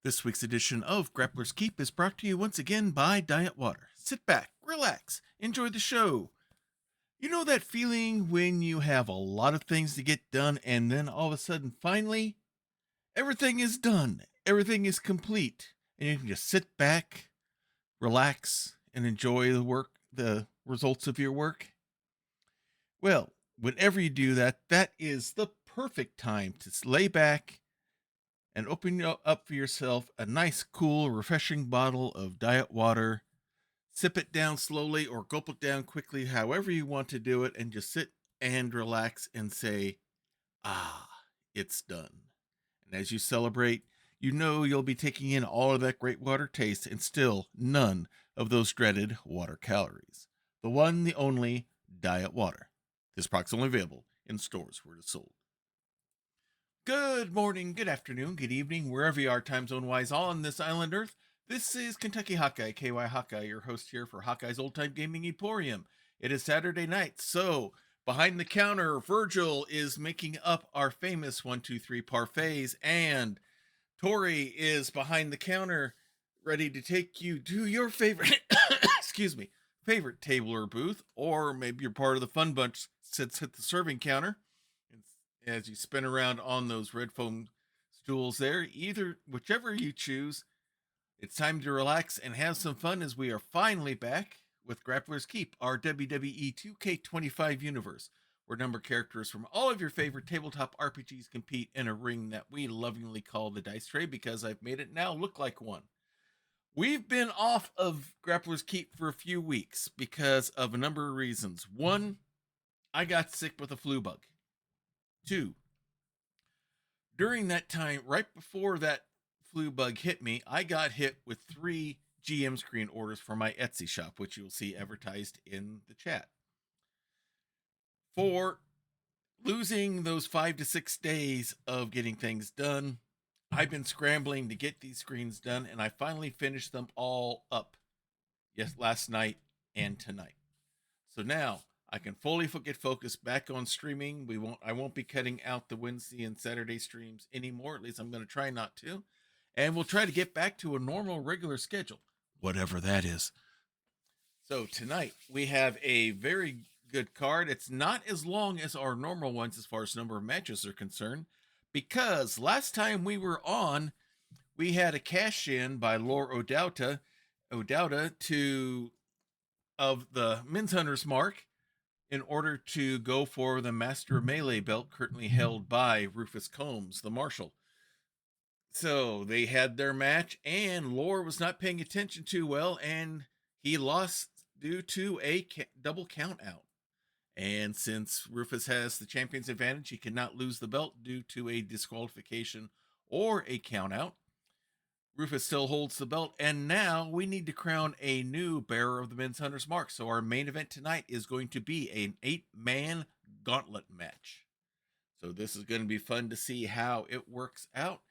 This week's edition of Grappler's Keep is brought to you once again by Diet Water. Sit back, relax, enjoy the show. You know that feeling when you have a lot of things to get done and then all of a sudden, finally, everything is done, everything is complete, and you can just sit back, relax, and enjoy the results of your work? Well, whenever you do that, that is the perfect time to lay back and open up for yourself a nice, cool, refreshing bottle of diet water. Sip it down slowly or gulp it down quickly, however you want to do it, and just sit and relax and say, ah, it's done. And as you celebrate, you know you'll be taking in all of that great water taste and still none of those dreaded water calories. The one, the only diet water. This product's only available in stores where it's sold. Good morning, good afternoon, good evening, wherever you are time zone wise on this island earth. This is Kentucky Hawkeye, KY Hawkeye, your host here for Hawkeye's Old Time Gaming Emporium. It is Saturday night, so behind the counter, Virgil is making up our famous 1-2-3 parfaits, and Tori is behind the counter, ready to take you to your favorite, excuse me, favorite table or booth, or maybe you're part of the fun bunch sits at the serving counter. As you spin around on those red foam stools there, whichever you choose, it's time to relax and have some fun as we are finally back with Grappler's Keep, our WWE 2K25 universe, where number characters from all of your favorite tabletop RPGs compete in a ring that we lovingly call the dice tray because I've made it now look like one. We've been off of Grappler's Keep for a few weeks because of a number of reasons. One, I got sick with a flu bug. Two, during that time, right before that flu bug hit me, I got hit with 3 GM screen orders for my Etsy shop, which you'll see advertised in the chat. 4, losing those 5 to 6 days of getting things done, I've been scrambling to get these screens done, and I finally finished them all up. Yes, last night and tonight. So now I can fully get focused back on streaming. I won't be cutting out the Wednesday and Saturday streams anymore. At least I'm going to try not to. And we'll try to get back to a normal, regular schedule, whatever that is. So tonight we have a very good card. It's not as long as our normal ones as far as number of matches are concerned, because last time we were on, we had a cash in by Lore O'Dowda of the Men's Hunter's Mark in order to go for the Master Melee belt currently held by Rufus Combs, the Marshal. So they had their match, and Lore was not paying attention too well, and he lost due to a double count out. And since Rufus has the champion's advantage, he cannot lose the belt due to a disqualification or a count out. Rufus still holds the belt, and now we need to crown a new bearer of the Men's Hunter's Mark. So our main event tonight is going to be an 8-man gauntlet match. So this is going to be fun to see how it works out.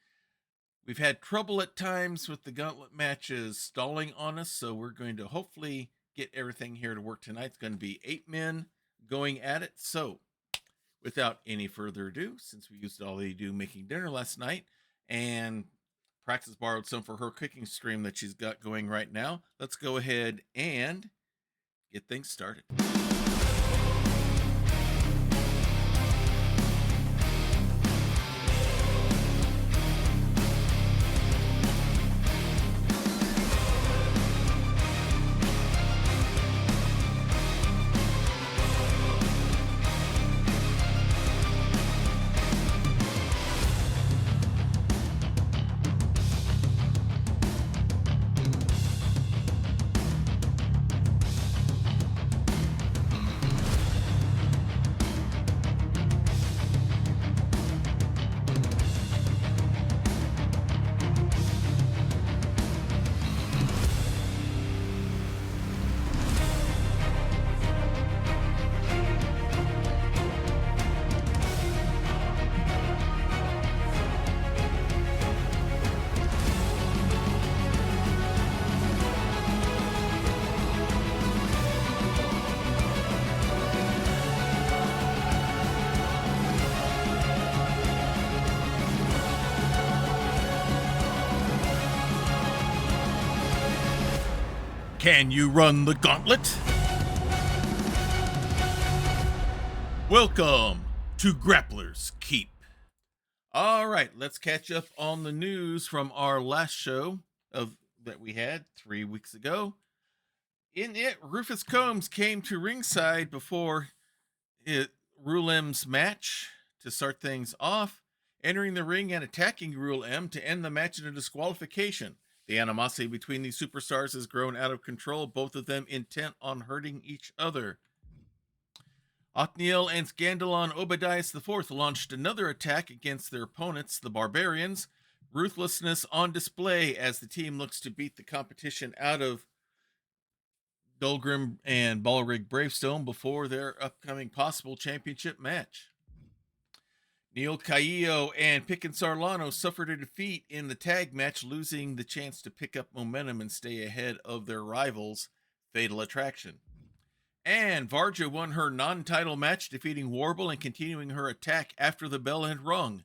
We've had trouble at times with the gauntlet matches stalling on us, so we're going to hopefully get everything here to work tonight. It's going to be 8 men going at it. So without any further ado, since we used all they do making dinner last night, and Praxis borrowed some for her cooking stream that she's got going right now, let's go ahead and get things started. Can you run the gauntlet? Welcome to Grappler's Keep. All right, let's catch up on the news from our last show that we had 3 weeks ago. In it, Rufus Combs came to ringside before Rule M's match to start things off, entering the ring and attacking Rule M to end the match in a disqualification. The animosity between these superstars has grown out of control, both of them intent on hurting each other. Othniel and Scandalon Obadias IV launched another attack against their opponents, the Barbarians. Ruthlessness on display as the team looks to beat the competition out of Dolgrim and Balrig Bravestone before their upcoming possible championship match. Neil Caillo and Pick and Sarlano suffered a defeat in the tag match, losing the chance to pick up momentum and stay ahead of their rivals, Fatal Attraction. And Varja won her non-title match, defeating Warble and continuing her attack after the bell had rung.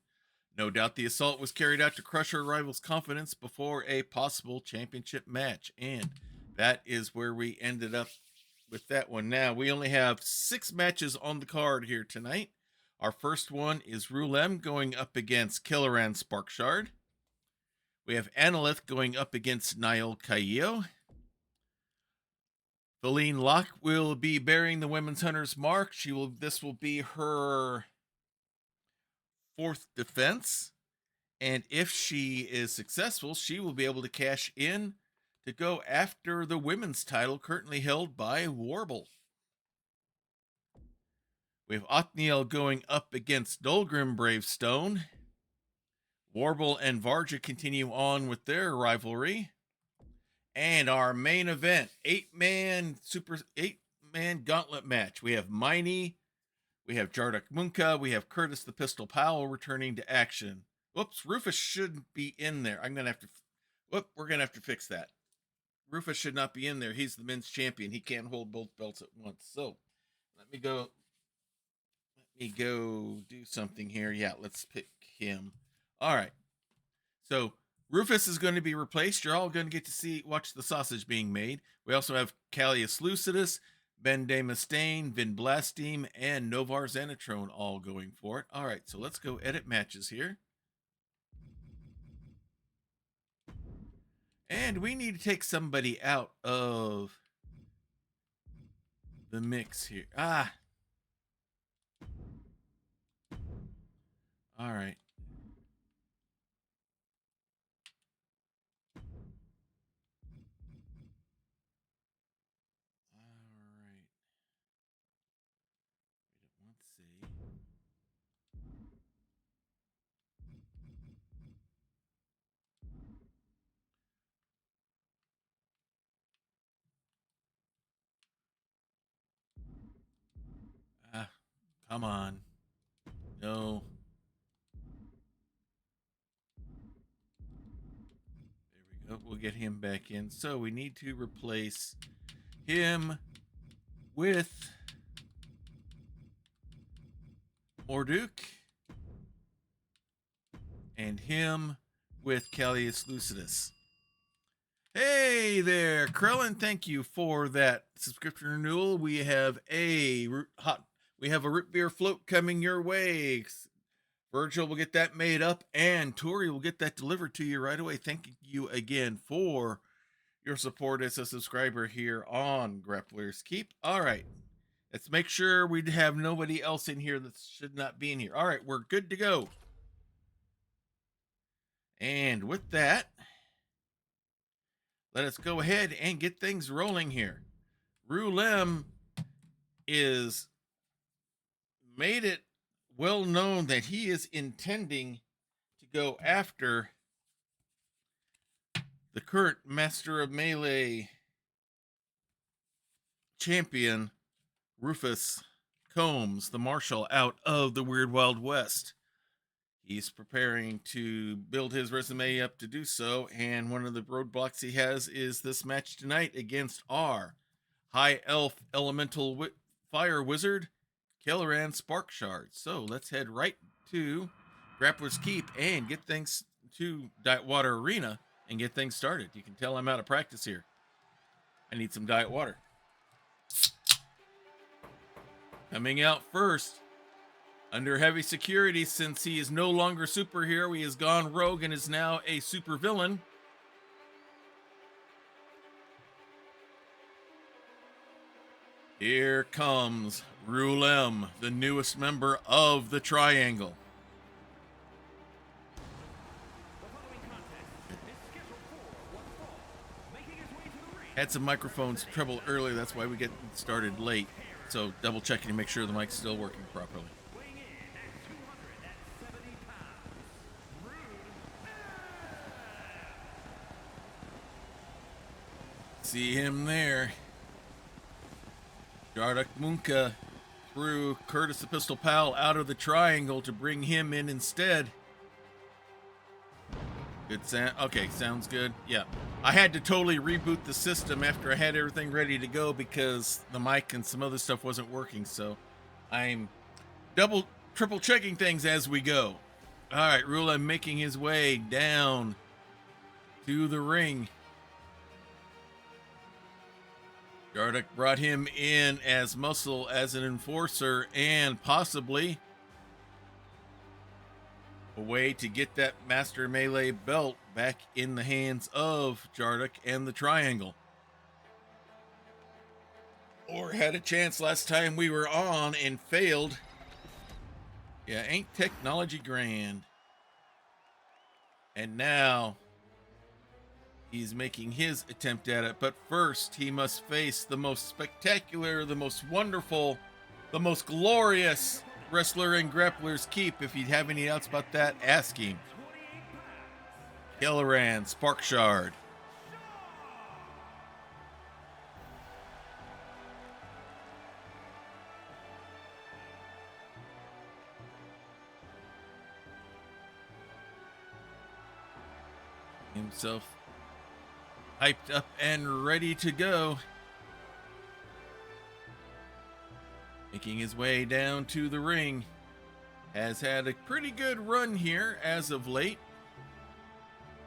No doubt the assault was carried out to crush her rival's confidence before a possible championship match. And that is where we ended up with that one. Now, we only have 6 matches on the card here tonight. Our first one is Rulem going up against Killeran Sparkshard. We have Analyth going up against Niall Caillo. Feline Locke will be bearing the Women's Hunter's mark. This will be her 4th defense. And if she is successful, she will be able to cash in to go after the women's title currently held by Warble. We have Othniel going up against Dolgrim Bravestone. Warble and Varja continue on with their rivalry. And our main event, 8-man gauntlet match. We have Miney, we have Jarduk Munka, we have Curtis the Pistol Powell returning to action. Whoops, Rufus shouldn't be in there. We're gonna have to fix that. Rufus should not be in there. He's the men's champion. He can't hold both belts at once. So let me go do something here. Yeah, let's pick him. All right. So Rufus is going to be replaced. You're all going to get to watch the sausage being made. We also have Callius Lucidus, Ben De Mustaine, Vin Blasteme, and Novar Xanatrone all going for it. All right, so let's go edit matches here. And we need to take somebody out of the mix here. All right. Come on. No. There we go. We'll get him back in. So we need to replace him with Morduk and him with Callius Lucidus. Hey there, Krellin. Thank you for that subscription renewal. We have a root beer float coming your way. Virgil will get that made up, and Tori will get that delivered to you right away. Thank you again for your support as a subscriber here on Grappler's Keep. All right, let's make sure we have nobody else in here that should not be in here. All right, we're good to go. And with that, let us go ahead and get things rolling here. Rulem is made it well known that he is intending to go after the current Master of Melee champion, Rufus Combs, the marshal out of the Weird Wild West. He's preparing to build his resume up to do so, and one of the roadblocks he has is this match tonight against our High Elf Elemental Fire Wizard, Killeran Sparkshard. So let's head right to Grappler's Keep and get things to Dietwater Arena and get things started. You can tell I'm out of practice here. I need some diet water. Coming out first, under heavy security, since he is no longer superhero, he has gone rogue and is now a supervillain. Here comes Rulem, the newest member of the Triangle. Had some microphones trouble earlier, that's why we get started late. So double checking to make sure the mic's still working properly. See him there. Jardak Munka threw Curtis the Pistol Powell out of the Triangle to bring him in instead. Good sound. Okay, sounds good. Yeah. I had to totally reboot the system after I had everything ready to go because the mic and some other stuff wasn't working. So I'm triple checking things as we go. All right, Rulem making his way down to the ring. Jardak brought him in as muscle, as an enforcer, and possibly a way to get that Master Melee belt back in the hands of Jardak and the Triangle. Or had a chance last time we were on and failed. Yeah, ain't technology grand. And now he's making his attempt at it, but first he must face the most spectacular, the most wonderful, the most glorious wrestler in Grappler's Keep. If you have any doubts about that, ask him. Kelleran Sparkshard. Himself hyped up and ready to go. Making his way down to the ring. Has had a pretty good run here as of late.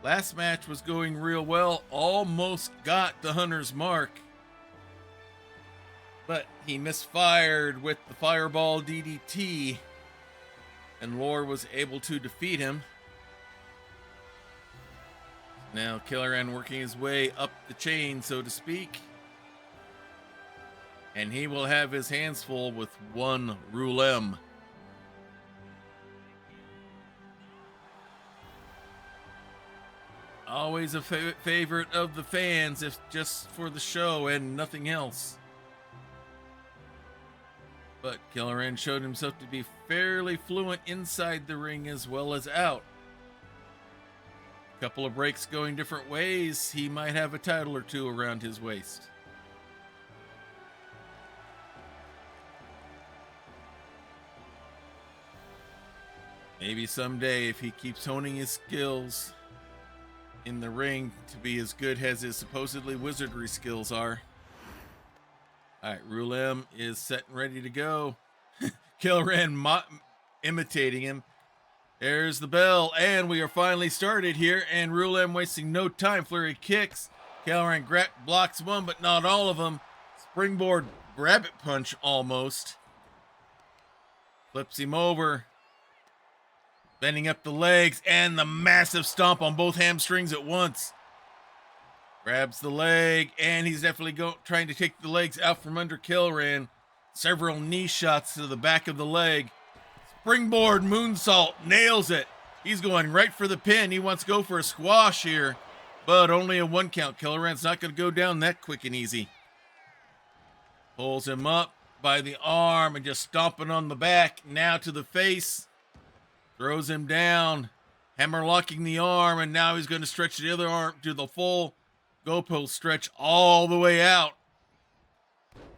Last match was going real well. Almost got the Hunter's mark. But he misfired with the Fireball DDT. And Lore was able to defeat him. Now Kelleran working his way up the chain, so to speak. And he will have his hands full with one Rulem. Always a favorite of the fans, if just for the show and nothing else. But Kelleran showed himself to be fairly fluent inside the ring as well as out. Couple of breaks going different ways, he might have a title or two around his waist. Maybe someday, if he keeps honing his skills in the ring to be as good as his supposedly wizardry skills are. Alright, Rulem is set and ready to go. Kelleran imitating him. There's the bell, and we are finally started here, and Rulem wasting no time. Flurry kicks. Kelleran blocks one, but not all of them. Springboard rabbit punch almost. Flips him over. Bending up the legs, and the massive stomp on both hamstrings at once. Grabs the leg, and he's definitely trying to take the legs out from under Kelleran. Several knee shots to the back of the leg. Springboard moonsault, nails it. He's going right for the pin. He wants to go for a squash here, but only a one count. Kelleran's not going to go down that quick and easy. Pulls him up by the arm and just stomping on the back. Now to the face. Throws him down. Hammer locking the arm, and now he's going to stretch the other arm to the full goalpost stretch all the way out.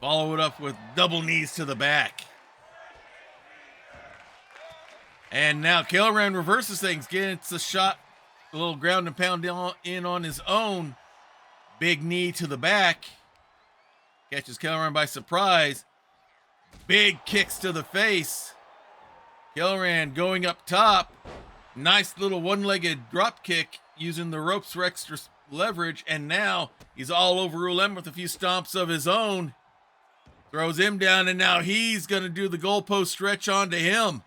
Follow it up with double knees to the back. And now Kelleran reverses things, gets a shot, a little ground and pound in on his own. Big knee to the back. Catches Kelleran by surprise. Big kicks to the face. Kelleran going up top. Nice little one-legged drop kick using the ropes for extra leverage, and now he's all over Rulem with a few stomps of his own. Throws him down, and now he's going to do the goalpost stretch onto him.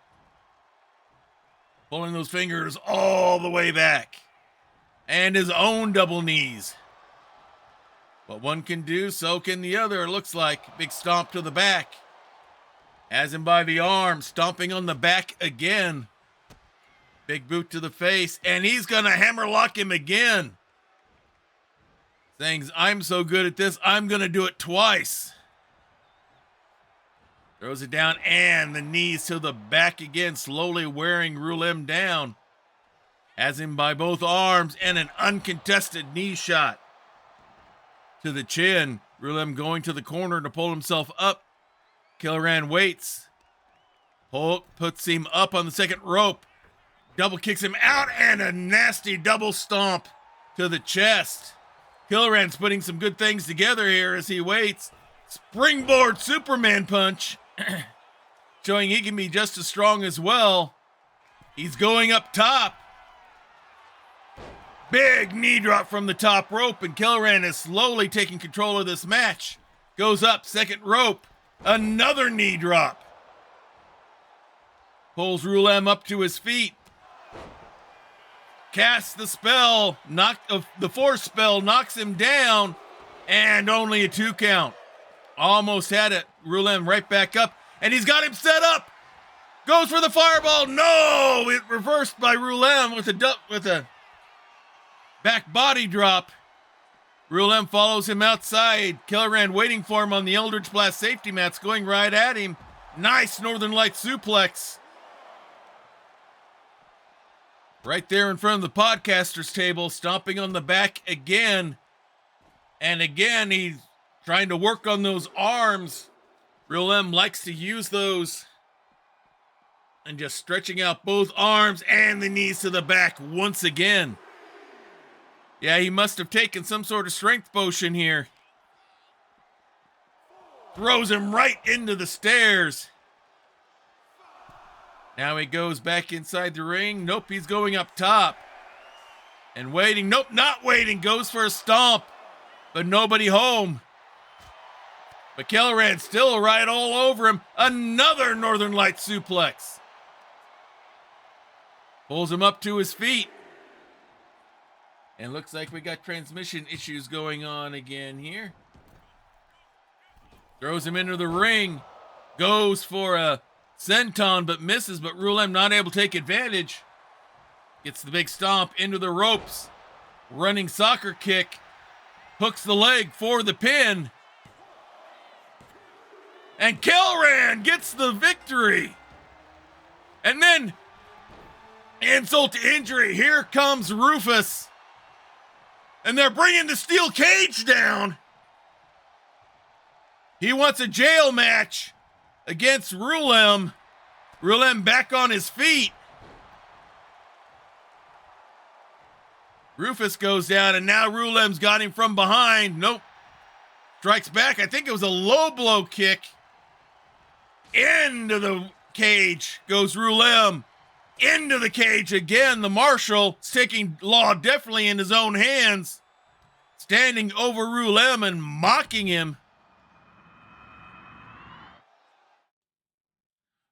Pulling those fingers all the way back. And his own double knees. What one can do, so can the other, it looks like. Big stomp to the back. Has him by the arm, stomping on the back again. Big boot to the face, and he's going to hammerlock him again. Saying, I'm so good at this, I'm going to do it twice. Throws it down, and the knees to the back again, slowly wearing Rulem down. Has him by both arms, and an uncontested knee shot to the chin. Rulem going to the corner to pull himself up. Killoran waits. Hulk puts him up on the second rope. Double kicks him out, and a nasty double stomp to the chest. Killoran's putting some good things together here as he waits. Springboard Superman punch. Showing he can be just as strong as well. He's going up top. Big knee drop from the top rope, and Killoran is slowly taking control of this match. Goes up, second rope. Another knee drop. Pulls Rulem up to his feet. Casts the spell. The force spell knocks him down. And only a 2 count. Almost had it. Rulem right back up. And he's got him set up. Goes for the fireball. No! It reversed by Rulem with a back body drop. Rulem follows him outside. Killoran waiting for him on the Eldritch Blast safety mats, going right at him. Nice Northern Light suplex. Right there in front of the podcaster's table, stomping on the back again. And again, he's trying to work on those arms. Rulem likes to use those. And just stretching out both arms and the knees to the back once again. Yeah, he must have taken some sort of strength potion here. Throws him right into the stairs. Now he goes back inside the ring. Nope, he's going up top. And waiting. Nope, not waiting. Goes for a stomp. But nobody home. But Killoran still right all over him. Another Northern Light suplex. Pulls him up to his feet. And looks like we got transmission issues going on again here. Throws him into the ring. Goes for a senton but misses, but Rulem not able to take advantage. Gets the big stomp into the ropes. Running soccer kick. Hooks the leg for the pin. And Killoran gets the victory. And then, insult to injury, here comes Rufus. And they're bringing the steel cage down. He wants a jail match against Rulem. Rulem back on his feet. Rufus goes down, and now Rulem's got him from behind. Nope. Strikes back. I think it was a low blow kick. Into the cage goes Rulem. Into the cage again. The Marshal is taking law definitely in his own hands. Standing over Rulem and mocking him.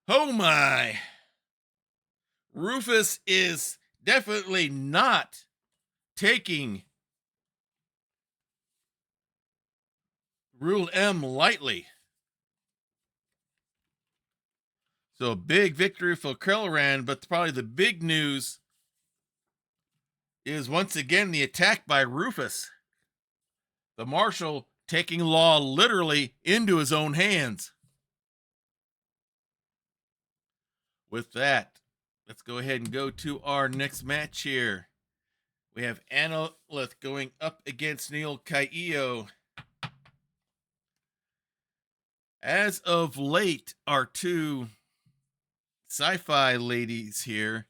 Oh my. Rufus is definitely not taking Rulem lightly. So a big victory for Killoran, but probably the big news is once again the attack by Rufus. The Marshal taking law literally into his own hands. With that, let's go ahead and go to our next match here. We have Analith going up against Neil Caillo. As of late, our two sci-fi ladies here,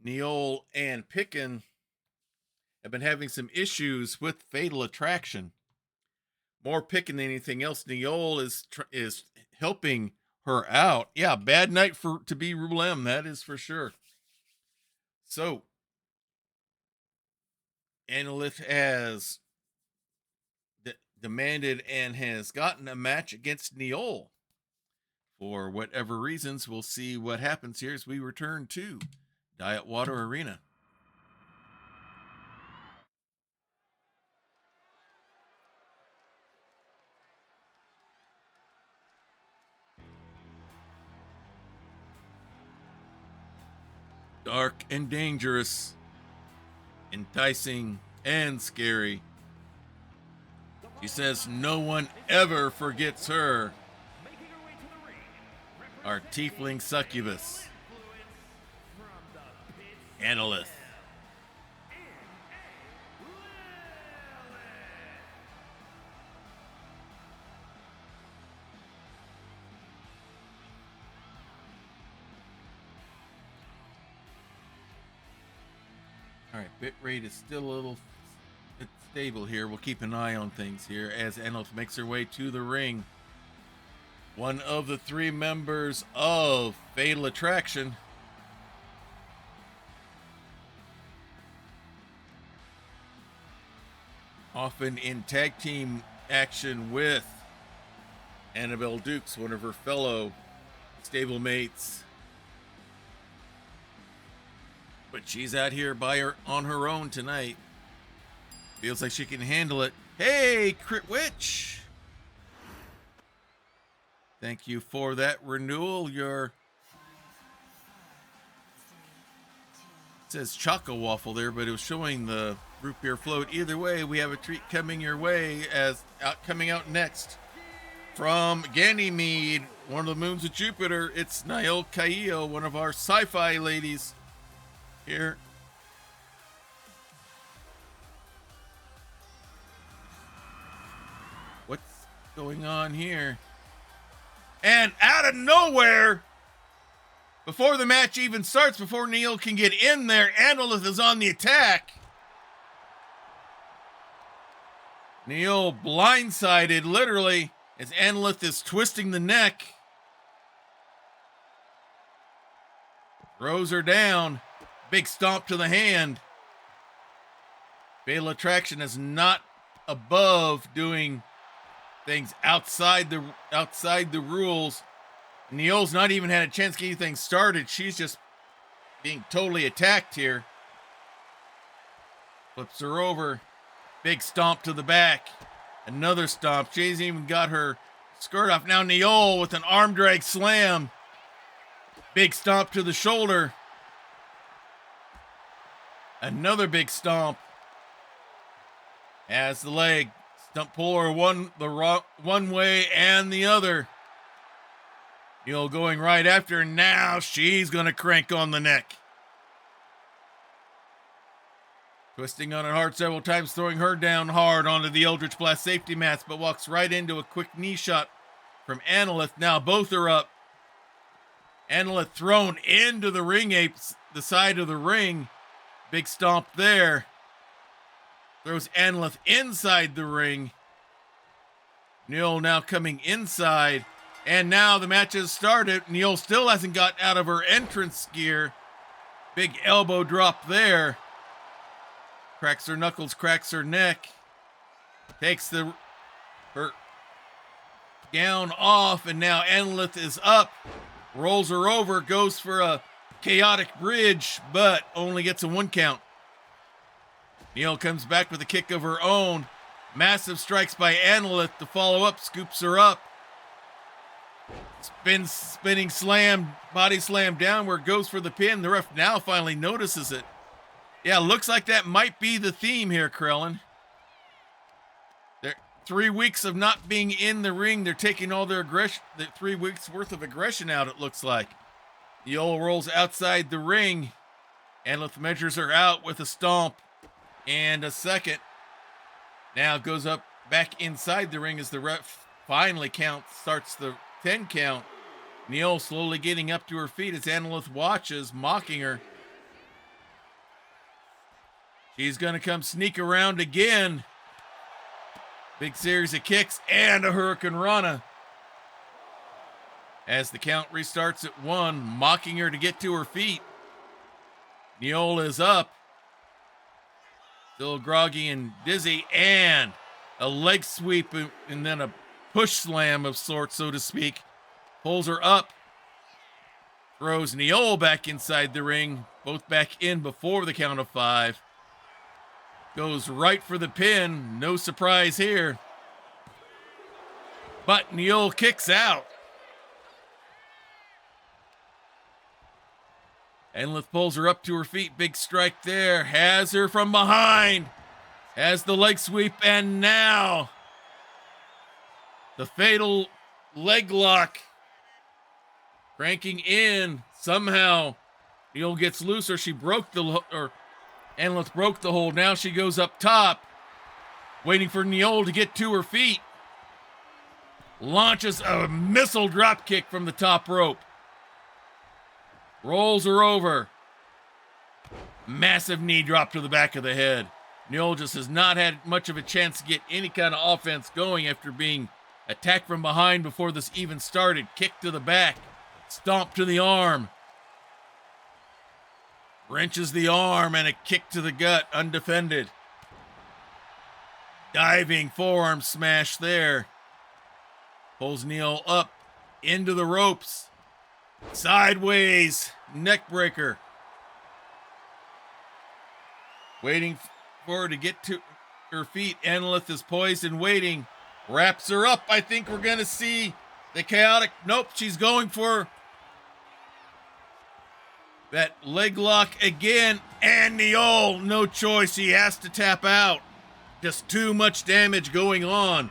Neil and Pickin, have been having some issues with Fatal Attraction. More Pickin than anything else. Neil is helping her out. Yeah, bad night to be Rulem, that is for sure. So Analyth has demanded and has gotten a match against Neol. For whatever reasons, we'll see what happens here as we return to Diet Water Arena. Dark and dangerous, enticing and scary. She says no one ever forgets her. Our tiefling succubus, Analyth. All right, bit rate is still a little stable here. We'll keep an eye on things here as Analyth makes her way to the ring. One of the three members of Fatal Attraction. Often in tag team action with Annabelle Dukes, one of her fellow stablemates. But she's out here on her own tonight. Feels like she can handle it. Hey, Crit Witch! Thank you for that renewal. It says Choco Waffle there, but it was showing the root beer float. Either way, we have a treat coming your way coming out next. From Ganymede, one of the moons of Jupiter, it's Niall Caillo, one of our sci-fi ladies here. What's going on here? And out of nowhere, before the match even starts, before Neil can get in there, Analyth is on the attack. Neil blindsided, literally, as Analyth is twisting the neck. Throws her down. Big stomp to the hand. Fatal Attraction is not above doing things outside the rules. Neil's not even had a chance to get anything started. She's just being totally attacked here. Flips her over. Big stomp to the back. Another stomp. She hasn't even got her skirt off. Now Neil with an arm drag slam. Big stomp to the shoulder. Another big stomp. As the leg. Stump puller one way and the other. Neil going right after her. Now she's going to crank on the neck. Twisting on her hard several times, throwing her down hard onto the Eldritch Blast safety mats, but walks right into a quick knee shot from Analyth. Now both are up. Analyth thrown into the ring apes, the side of the ring. Big stomp there. Throws Analyth inside the ring. Neil now coming inside. And now the match has started. Neil still hasn't got out of her entrance gear. Big elbow drop there. Cracks her knuckles, cracks her neck. Takes her gown off, and now Analyth is up. Rolls her over, goes for a chaotic bridge, but only gets a 1 count. Neil comes back with a kick of her own. Massive strikes by Analyth to follow up, scoops her up. Spinning slam, body slam downward, goes for the pin. The ref now finally notices it. Yeah, looks like that might be the theme here, Krellin. 3 weeks of not being in the ring. They're taking all their aggression, 3 weeks worth of aggression out, it looks like. Neil rolls outside the ring. Analyth measures her out with a stomp and a second. Now goes up back inside the ring as the ref finally starts the 10 count. Neil slowly getting up to her feet as Analyth watches, mocking her. She's going to come sneak around again. Big series of kicks and a Hurricane Rana. As the count restarts at 1, mocking her to get to her feet. Neil is up. Still groggy and dizzy, and a leg sweep and then a push slam of sorts, so to speak. Pulls her up, throws Neol back inside the ring, both back in before the count of 5. Goes right for the pin, no surprise here. But Neol kicks out. Enlith pulls her up to her feet. Big strike there. Has her from behind. Has the leg sweep. And now the fatal leg lock. Cranking in. Somehow Neol gets loose, or Enlith broke the hold. Now she goes up top. Waiting for Neol to get to her feet. Launches a missile drop kick from the top rope. Rolls her over. Massive knee drop to the back of the head. Neol just has not had much of a chance to get any kind of offense going after being attacked from behind before this even started. Kick to the back. Stomp to the arm. Wrenches the arm and a kick to the gut, undefended. Diving forearm smash there. Pulls Neol up into the ropes. Sideways neck breaker. Waiting for her to get to her feet. Enlith is poised and waiting. Wraps her up. I think we're going to see the chaotic. Nope, she's going for that leg lock again. And Neol, no choice. He has to tap out. Just too much damage going on.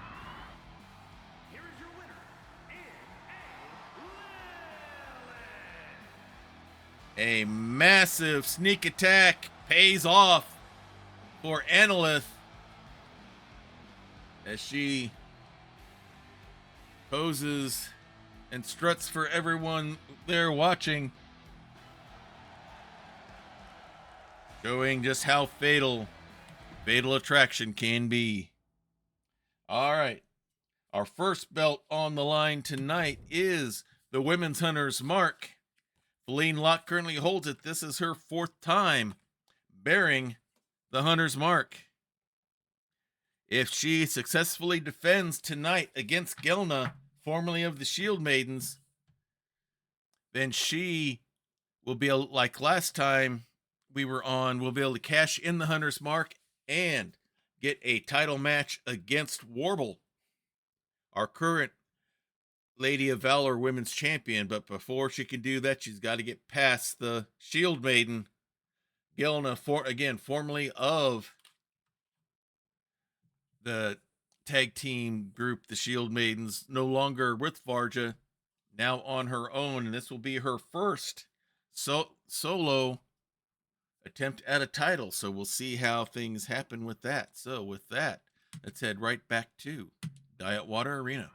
A massive sneak attack pays off for Enlith as she poses and struts for everyone there watching, showing just how fatal attraction can be. All right, our first belt on the line tonight is the Women's Hunter's Mark. Feline Locke currently holds it. This is her 4th time bearing the Hunter's Mark. If she successfully defends tonight against Gelna, formerly of the Shield Maidens, then she will be, like last time we were on, will be able to cash in the Hunter's Mark and get a title match against Warble, our current Lady of Valor Women's Champion. But before she can do that, she's got to get past the Shield Maiden, Gelna, formerly of the tag team group, the Shield Maidens, no longer with Varja, now on her own. And this will be her first solo attempt at a title. So we'll see how things happen with that. So with that, let's head right back to Diet Water Arena.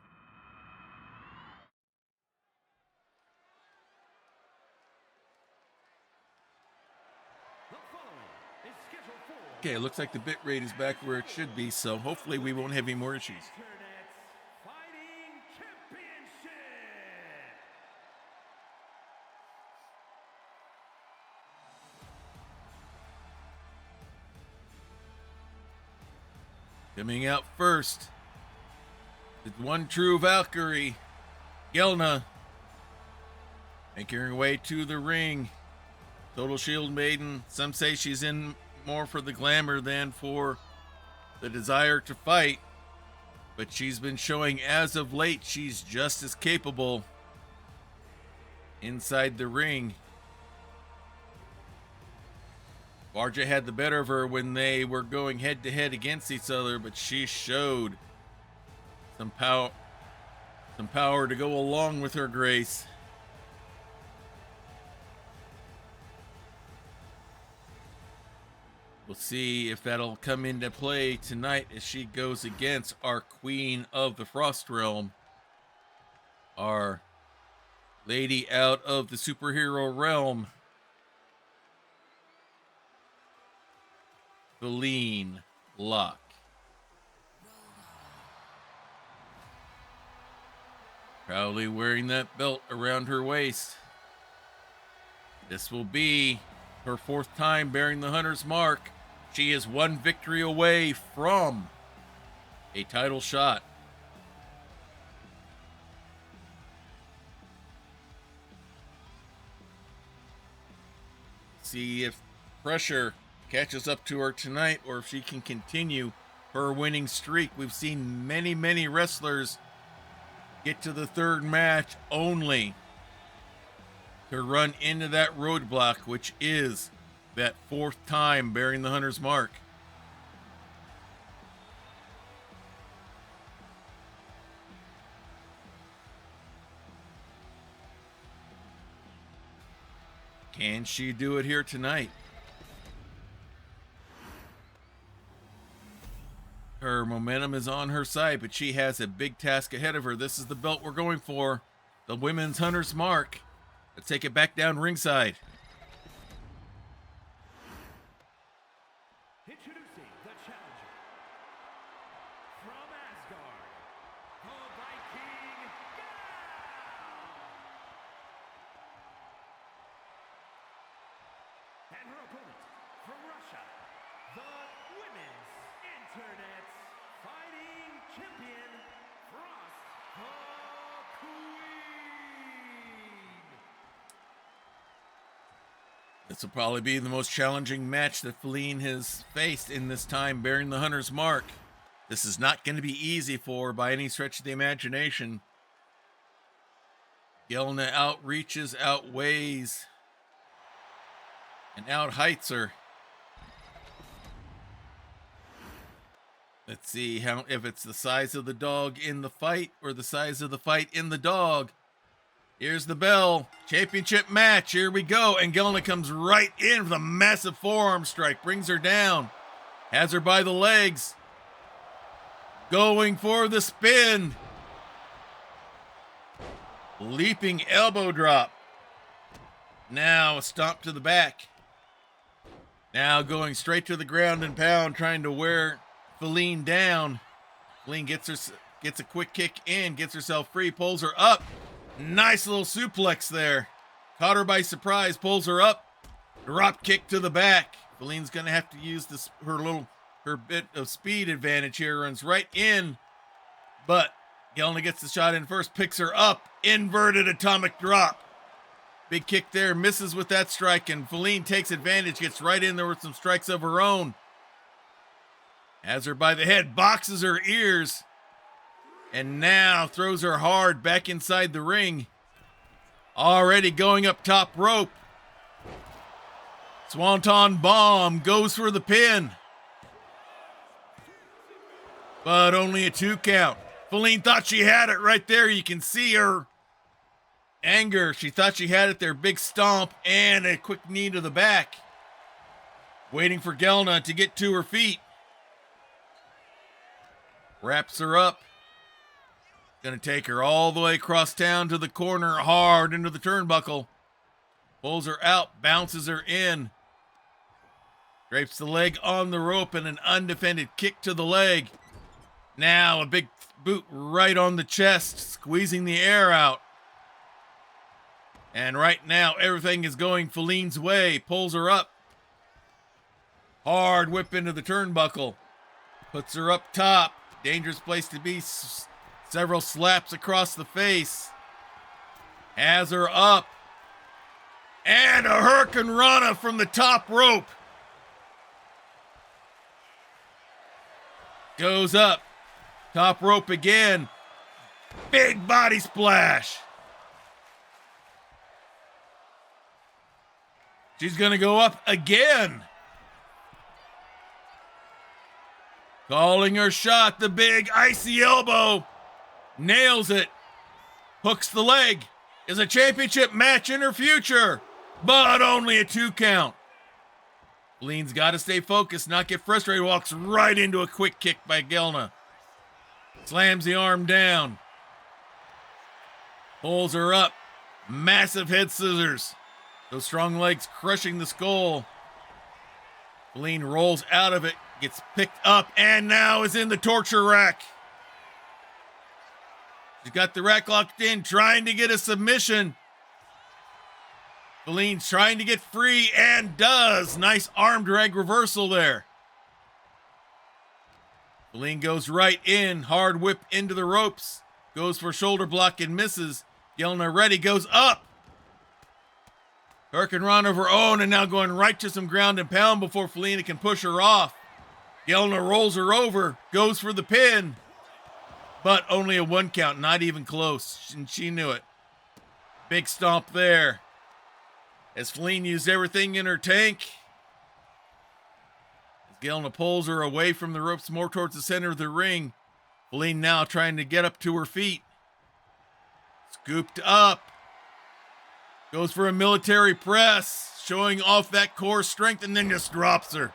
Okay, it looks like the bit rate is back where it should be, so hopefully we won't have any more issues. Coming out first, the one true Valkyrie, Gelna, making her way to the ring. Total Shield Maiden. Some say she's in more for the glamour than for the desire to fight, but she's been showing as of late she's just as capable inside the ring. Varja had the better of her when they were going head to head against each other, but she showed some power to go along with her grace. We'll see if that'll come into play tonight as she goes against our Queen of the Frost Realm, our lady out of the superhero realm, Feline Locke. Proudly wearing that belt around her waist. This will be her 4th time bearing the Hunter's Mark. She is one victory away from a title shot. See if pressure catches up to her tonight or if she can continue her winning streak. We've seen many wrestlers get to the third match only to run into that roadblock, which is that fourth time bearing the hunter's mark. Can she do it here tonight? Her momentum is on her side, but she has a big task ahead of her. This is the belt we're going for, the women's hunter's mark. Let's take it back down ringside. Introducing the challenger from Asgard, the Viking and her opponent from Russia, the women's internet fighting champion, Frost the Queen. This will probably be the most challenging match that Feline has faced in this time bearing the hunter's mark. This is not going to be easy for her by any stretch of the imagination. Gelna outreaches, outweighs, and outheights her. Let's see if it's the size of the dog in the fight or the size of the fight in the dog. Here's the bell. Championship match. Here we go. And Gelna comes right in with a massive forearm strike. Brings her down. Has her by the legs. Going for the spin. Leaping elbow drop. Now a stomp to the back. Now going straight to the ground and pound, trying to wear Feline down. Feline gets a quick kick in, gets herself free, pulls her up. Nice little suplex there. Caught her by surprise, pulls her up. Drop kick to the back. Feline's gonna have to use her bit of speed advantage here. Runs right in, but Gelna gets the shot in first, picks her up. Inverted atomic drop. Big kick there, misses with that strike, and Feline takes advantage, gets right in there with some strikes of her own. Has her by the head, boxes her ears, and now throws her hard back inside the ring. Already going up top rope. Swanton bomb goes for the pin. But only a 2 count. Feline thought she had it right there. You can see her anger. She thought she had it there. Big stomp and a quick knee to the back. Waiting for Gelna to get to her feet. Wraps her up. Gonna take her all the way across town to the corner, hard into the turnbuckle. Pulls her out, bounces her in. Drapes the leg on the rope and an undefended kick to the leg. Now a big boot right on the chest, squeezing the air out. And right now everything is going Feline's way. Pulls her up. Hard whip into the turnbuckle. Puts her up top. Dangerous place to be. Several slaps across the face. Has her up. And a Hurricane Rana from the top rope. Goes up. Top rope again. Big body splash. She's going to go up again. Calling her shot. The big icy elbow. Nails it. Hooks the leg. Is a championship match in her future, but only a 2 count. Feline's got to stay focused, not get frustrated. Walks right into a quick kick by Gelna. Slams the arm down. Pulls her up. Massive head scissors. Those strong legs crushing the skull. Feline rolls out of it, gets picked up, and now is in the torture rack. She's got the rack locked in, trying to get a submission. Feline's trying to get free and does. Nice arm drag reversal there. Feline goes right in, hard whip into the ropes. Goes for shoulder block and misses. Gelna ready, goes up. Hurricane Run of her own and now going right to some ground and pound before Felina can push her off. Gelna rolls her over, goes for the pin. But only a 1 count, not even close. And she knew it. Big stomp there. As Feline used everything in her tank. As Gelna pulls her away from the ropes more towards the center of the ring. Feline now trying to get up to her feet. Scooped up. Goes for a military press. Showing off that core strength and then just drops her.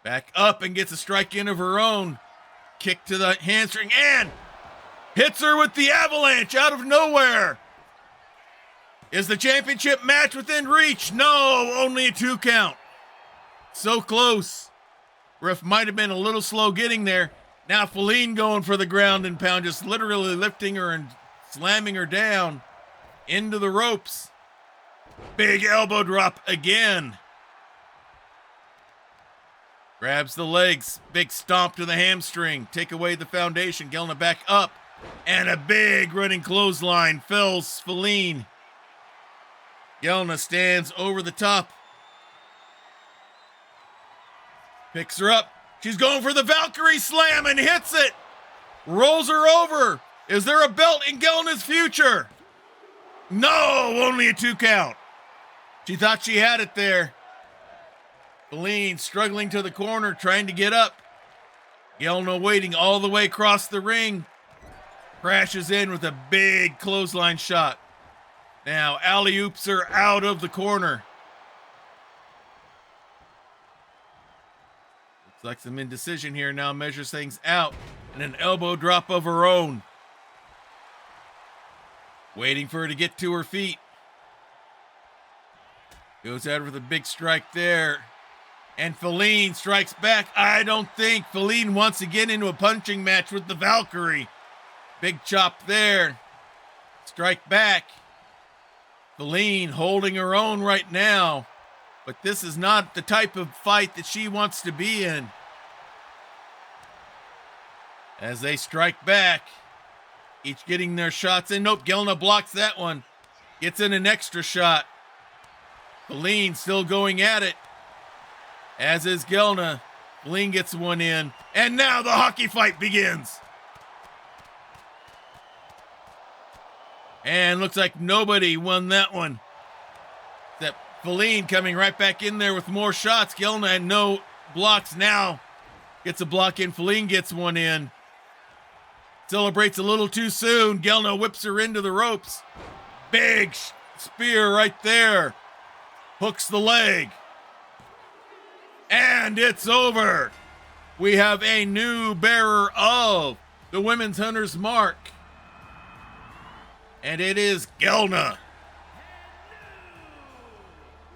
Back up and gets a strike in of her own. Kick to the hamstring and hits her with the avalanche out of nowhere. Is the championship match within reach? No, only a 2 count. So close. Ref might have been a little slow getting there. Now Feline going for the ground and pound, just literally lifting her and slamming her down into the ropes. Big elbow drop again. Grabs the legs, big stomp to the hamstring, take away the foundation, Gelna back up, and a big running clothesline fells Feline. Gelna stands over the top, picks her up, she's going for the Valkyrie slam and hits it, rolls her over. Is there a belt in Gelna's future? No, only a 2 count. She thought she had it there. Feline struggling to the corner, trying to get up. Gelna waiting all the way across the ring. Crashes in with a big clothesline shot. Now alley-oops her out of the corner. Looks like some indecision here. Now measures things out. And an elbow drop of her own. Waiting for her to get to her feet. Goes out with a big strike there. And Feline strikes back. I don't think Feline wants to get into a punching match with the Valkyrie. Big chop there. Strike back. Feline holding her own right now. But this is not the type of fight that she wants to be in. As they strike back. Each getting their shots in. Nope, Gelna blocks that one. Gets in an extra shot. Feline still going at it. As is Gelna. Feline gets one in. And now the hockey fight begins. And looks like nobody won that one. Except Feline coming right back in there with more shots. Gelna had no blocks now. Gets a block in. Feline gets one in. Celebrates a little too soon. Gelna whips her into the ropes. Big spear right there. Hooks the leg. And it's over. We have a new bearer of the Women's Hunter's Mark. And it is Gelna.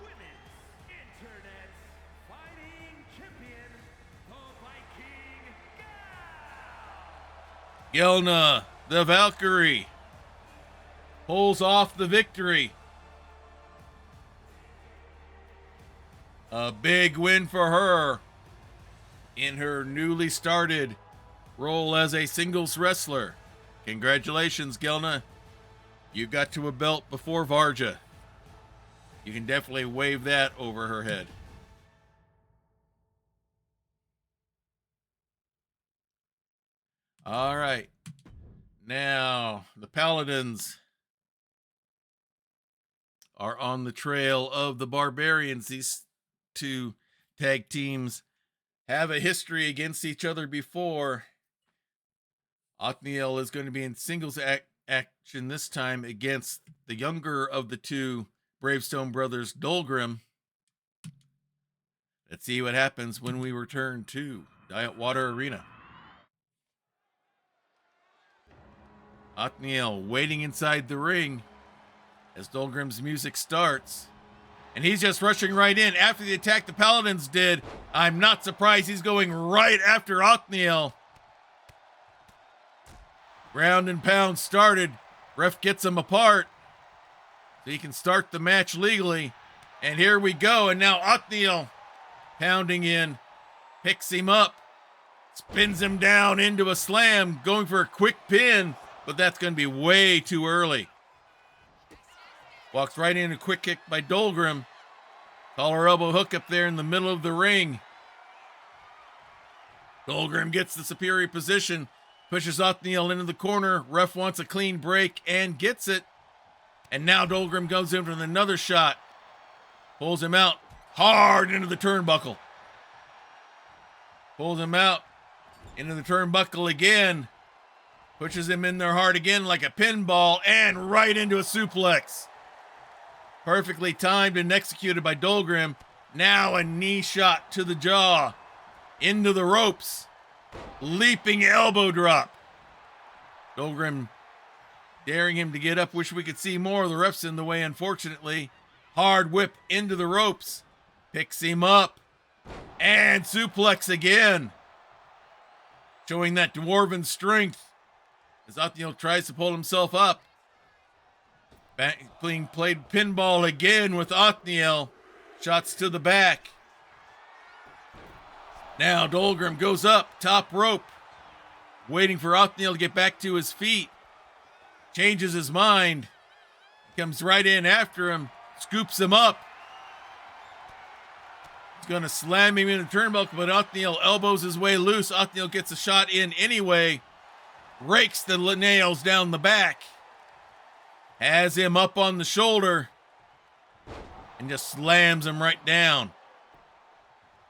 Women's Internet Fighting Champion, the Viking Gal. Gelna, the Valkyrie, pulls off the victory. A big win for her in her newly started role as a singles wrestler. Congratulations, Gelna. You got to a belt before Varja. You can definitely wave that over her head. All right. Now, the Paladins are on the trail of the Barbarians. These two tag teams have a history against each other before. Othniel is going to be in singles action this time against the younger of the two Bravestone brothers, Dolgrim. Let's see what happens when we return to Diet Water Arena. Othniel waiting inside the ring as Dolgrim's music starts. And he's just rushing right in after the attack the Paladins did. I'm not surprised he's going right after Othniel. Ground and pound started. Ref gets him apart so he can start the match legally. And here we go. And now Othniel pounding in, picks him up, spins him down into a slam, going for a quick pin, but that's going to be way too early. Walks right into a quick kick by Dolgrim. Collar elbow hook up there in the middle of the ring. Dolgrim gets the superior position, pushes Othniel into the corner. Ref wants a clean break and gets it. And now Dolgrim goes in with another shot. Pulls him out hard into the turnbuckle. Pulls him out into the turnbuckle again. Pushes him in there hard again like a pinball and right into a suplex. Perfectly timed and executed by Dolgrim. Now a knee shot to the jaw. Into the ropes. Leaping elbow drop. Dolgrim daring him to get up. Wish we could see more. The ref's in the way, unfortunately. Hard whip into the ropes. Picks him up. And suplex again. Showing that dwarven strength. As Othniel tries to pull himself up. Being played pinball again with Othniel. Shots to the back. Now Dolgrim goes up, top rope. Waiting for Othniel to get back to his feet. Changes his mind. Comes right in after him. Scoops him up. He's going to slam him in the turnbuckle, but Othniel elbows his way loose. Othniel gets a shot in anyway. Rakes the nails down the back. Has him up on the shoulder. And just slams him right down.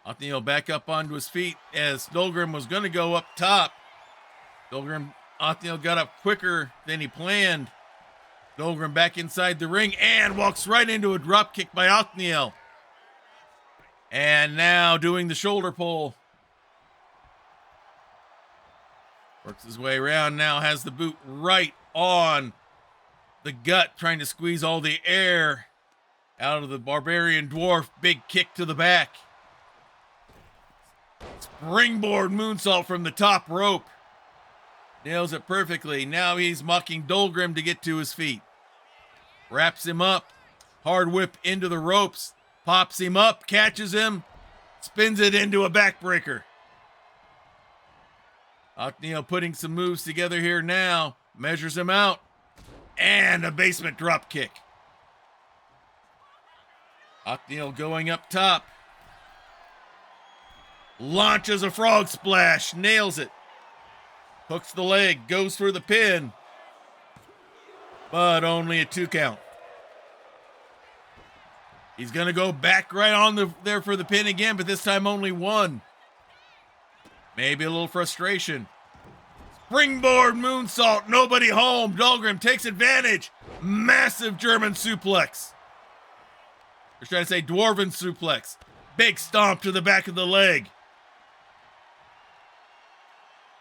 Othniel back up onto his feet as Dolgrim was going to go up top. Othniel got up quicker than he planned. Dolgrim back inside the ring and walks right into a drop kick by Othniel. And now doing the shoulder pull. Works his way around, now has the boot right on the gut, trying to squeeze all the air out of the barbarian dwarf. Big kick to the back. Springboard moonsault from the top rope. Nails it perfectly. Now he's mocking Dolgrim to get to his feet. Wraps him up. Hard whip into the ropes. Pops him up. Catches him. Spins it into a backbreaker. Othniel putting some moves together here now. Measures him out. And a basement drop kick. Othniel going up top. Launches a frog splash. Nails it. Hooks the leg. Goes for the pin. But only a 2 count. He's going to go back right on there for the pin again, but this time only 1. Maybe a little frustration. Springboard moonsault. Nobody home. Dolgrim takes advantage. Massive German suplex. I was trying to say dwarven suplex. Big stomp to the back of the leg.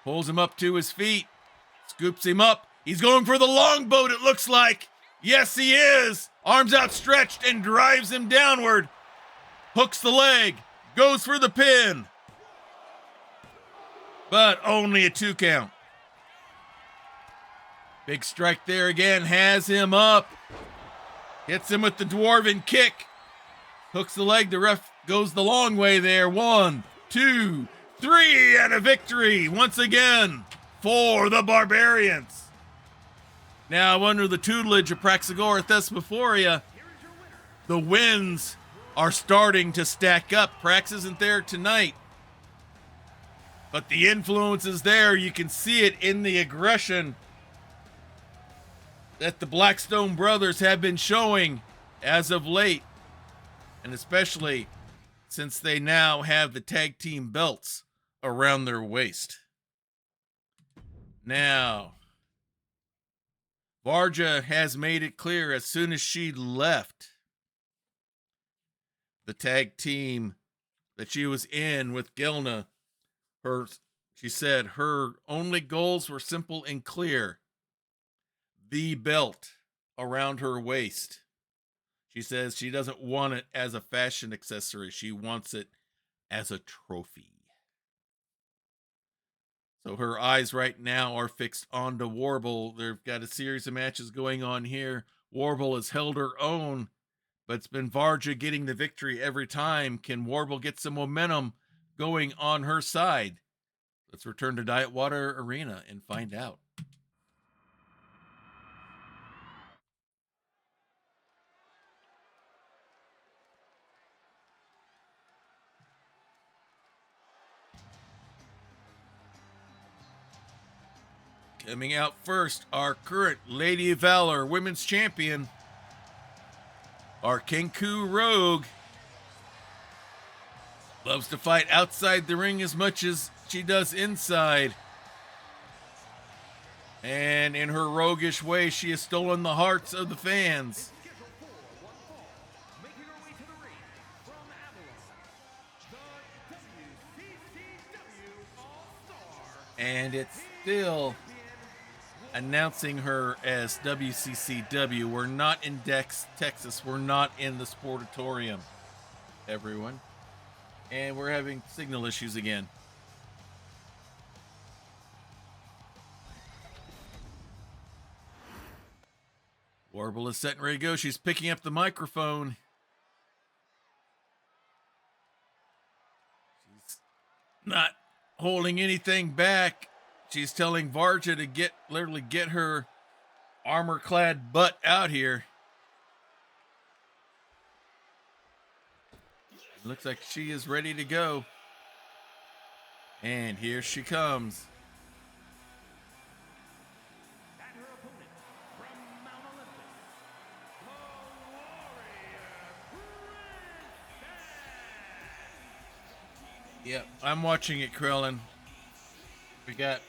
Pulls him up to his feet. Scoops him up. He's going for the longboat, it looks like. Yes, he is. Arms outstretched and drives him downward. Hooks the leg. Goes for the pin. But only a 2 count. Big strike there again. Has him up. Hits him with the dwarven kick. Hooks the leg. The ref goes the long way there. 1, 2, 3, and a victory once again for the Barbarians. Now, under the tutelage of Praxagora Thesmophoria, the wins are starting to stack up. Prax isn't there tonight, but the influence is there. You can see it in the aggression that the Blackstone brothers have been showing as of late, and especially since they now have the tag team belts around their waist. Now, Varja has made it clear as soon as she left the tag team that she was in with Gilna, she said her only goals were simple and clear. The belt around her waist. She says she doesn't want it as a fashion accessory. She wants it as a trophy. So her eyes right now are fixed onto Warble. They've got a series of matches going on here. Warble has held her own but it's been Varja getting the victory every time. Can Warble get some momentum going on her side? Let's return to Diet Water Arena and find out. Coming out first, our current Lady of Valor Women's Champion, our Kenku Rogue. Loves to fight outside the ring as much as she does inside. And in her roguish way, she has stolen the hearts of the fans. Making her way to the ring from Avalon, the WCCW All-Star. And it's still announcing her as WCCW. We're not in Texas. We're not in the Sportatorium, everyone. And we're having signal issues again. Warble is set and ready to go. She's picking up the microphone. She's not holding anything back. She's telling Varja to literally get her armor-clad butt out here. Looks like she is ready to go. And here she comes. And her opponent from Mount Olympus, the Warrior Princess. Yep, I'm watching it, Krellin. We got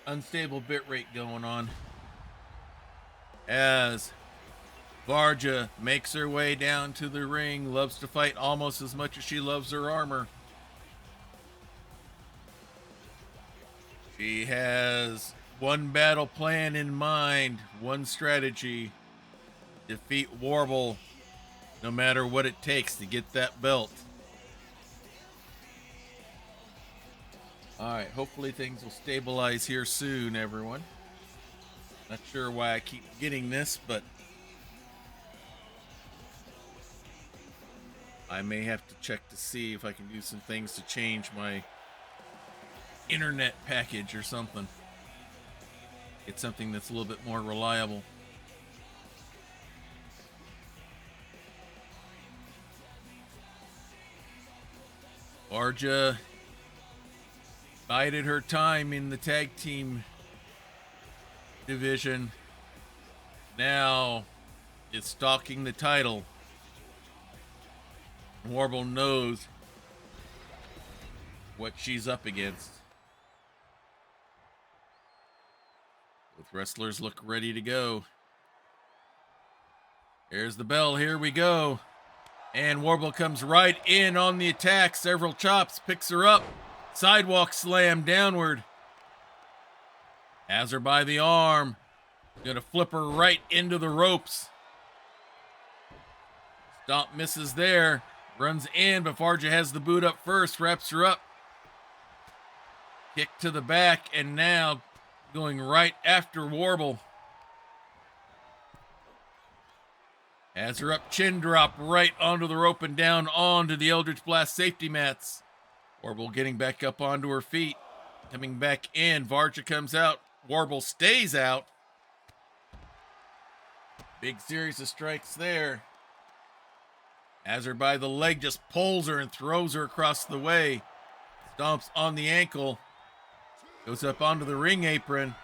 unstable bitrate going on as Varja makes her way down to the ring, loves to fight almost as much as she loves her armor. She has one battle plan in mind, one strategy: defeat Warble no matter what it takes to get that belt. All right, hopefully things will stabilize here soon, everyone. Not sure why I keep getting this, but I may have to check to see if I can do some things to change my internet package or something. Get something that's a little bit more reliable. Varja bided her time in the tag team division. Now is stalking the title. Warble knows what she's up against. Both wrestlers look ready to go. Here's the bell. Here we go. And Warble comes right in on the attack. Several chops. Picks her up. Sidewalk slam downward. Has her by the arm. Gonna flip her right into the ropes. Stomp misses there. Runs in, but Varja has the boot up first. Wraps her up. Kick to the back, and now going right after Warble. Has her up, chin drop right onto the rope and down onto the Eldritch Blast safety mats. Warble getting back up onto her feet. Coming back in. Varja comes out. Warble stays out. Big series of strikes there. Has her by the leg, just pulls her and throws her across the way. Stomps on the ankle. Goes up onto the ring apron.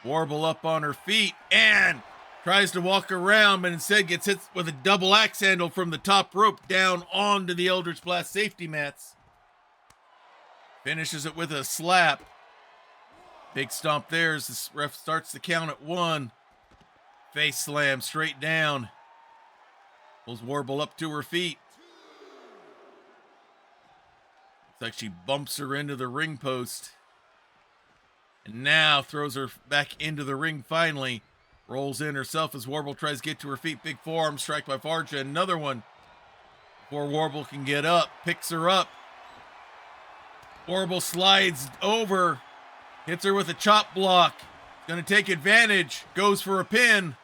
Warble up on her feet and tries to walk around, but instead gets hit with a double axe handle from the top rope down onto the Eldritch Blast safety mats. Finishes it with a slap. Big stomp there as the ref starts the count at 1. Face slam straight down. Pulls Warble up to her feet. Looks like she bumps her into the ring post. And now throws her back into the ring finally. Rolls in herself as Warble tries to get to her feet. Big forearm strike by Varja. Another one before Warble can get up. Picks her up. Warble slides over. Hits her with a chop block. Gonna take advantage. Goes for a pin.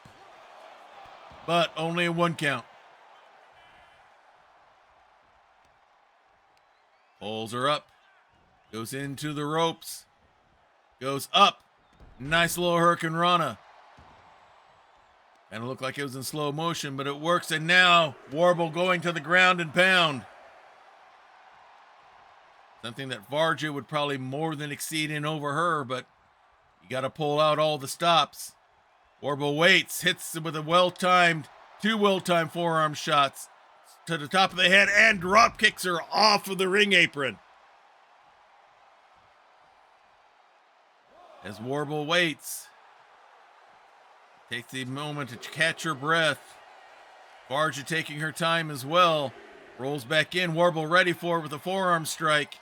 But only a 1 count. Pulls her up. Goes into the ropes. Goes up. Nice little Hurricane Rana. Kind of looked like it was in slow motion, but it works. And now Warble going to the ground and pound. Something that Varja would probably more than exceed in over her, but you got to pull out all the stops. Warble waits, hits with a two well-timed forearm shots to the top of the head and drop kicks her off of the ring apron. As Warble waits, takes the moment to catch her breath. Varja taking her time as well. Rolls back in, Warble ready for it with a forearm strike.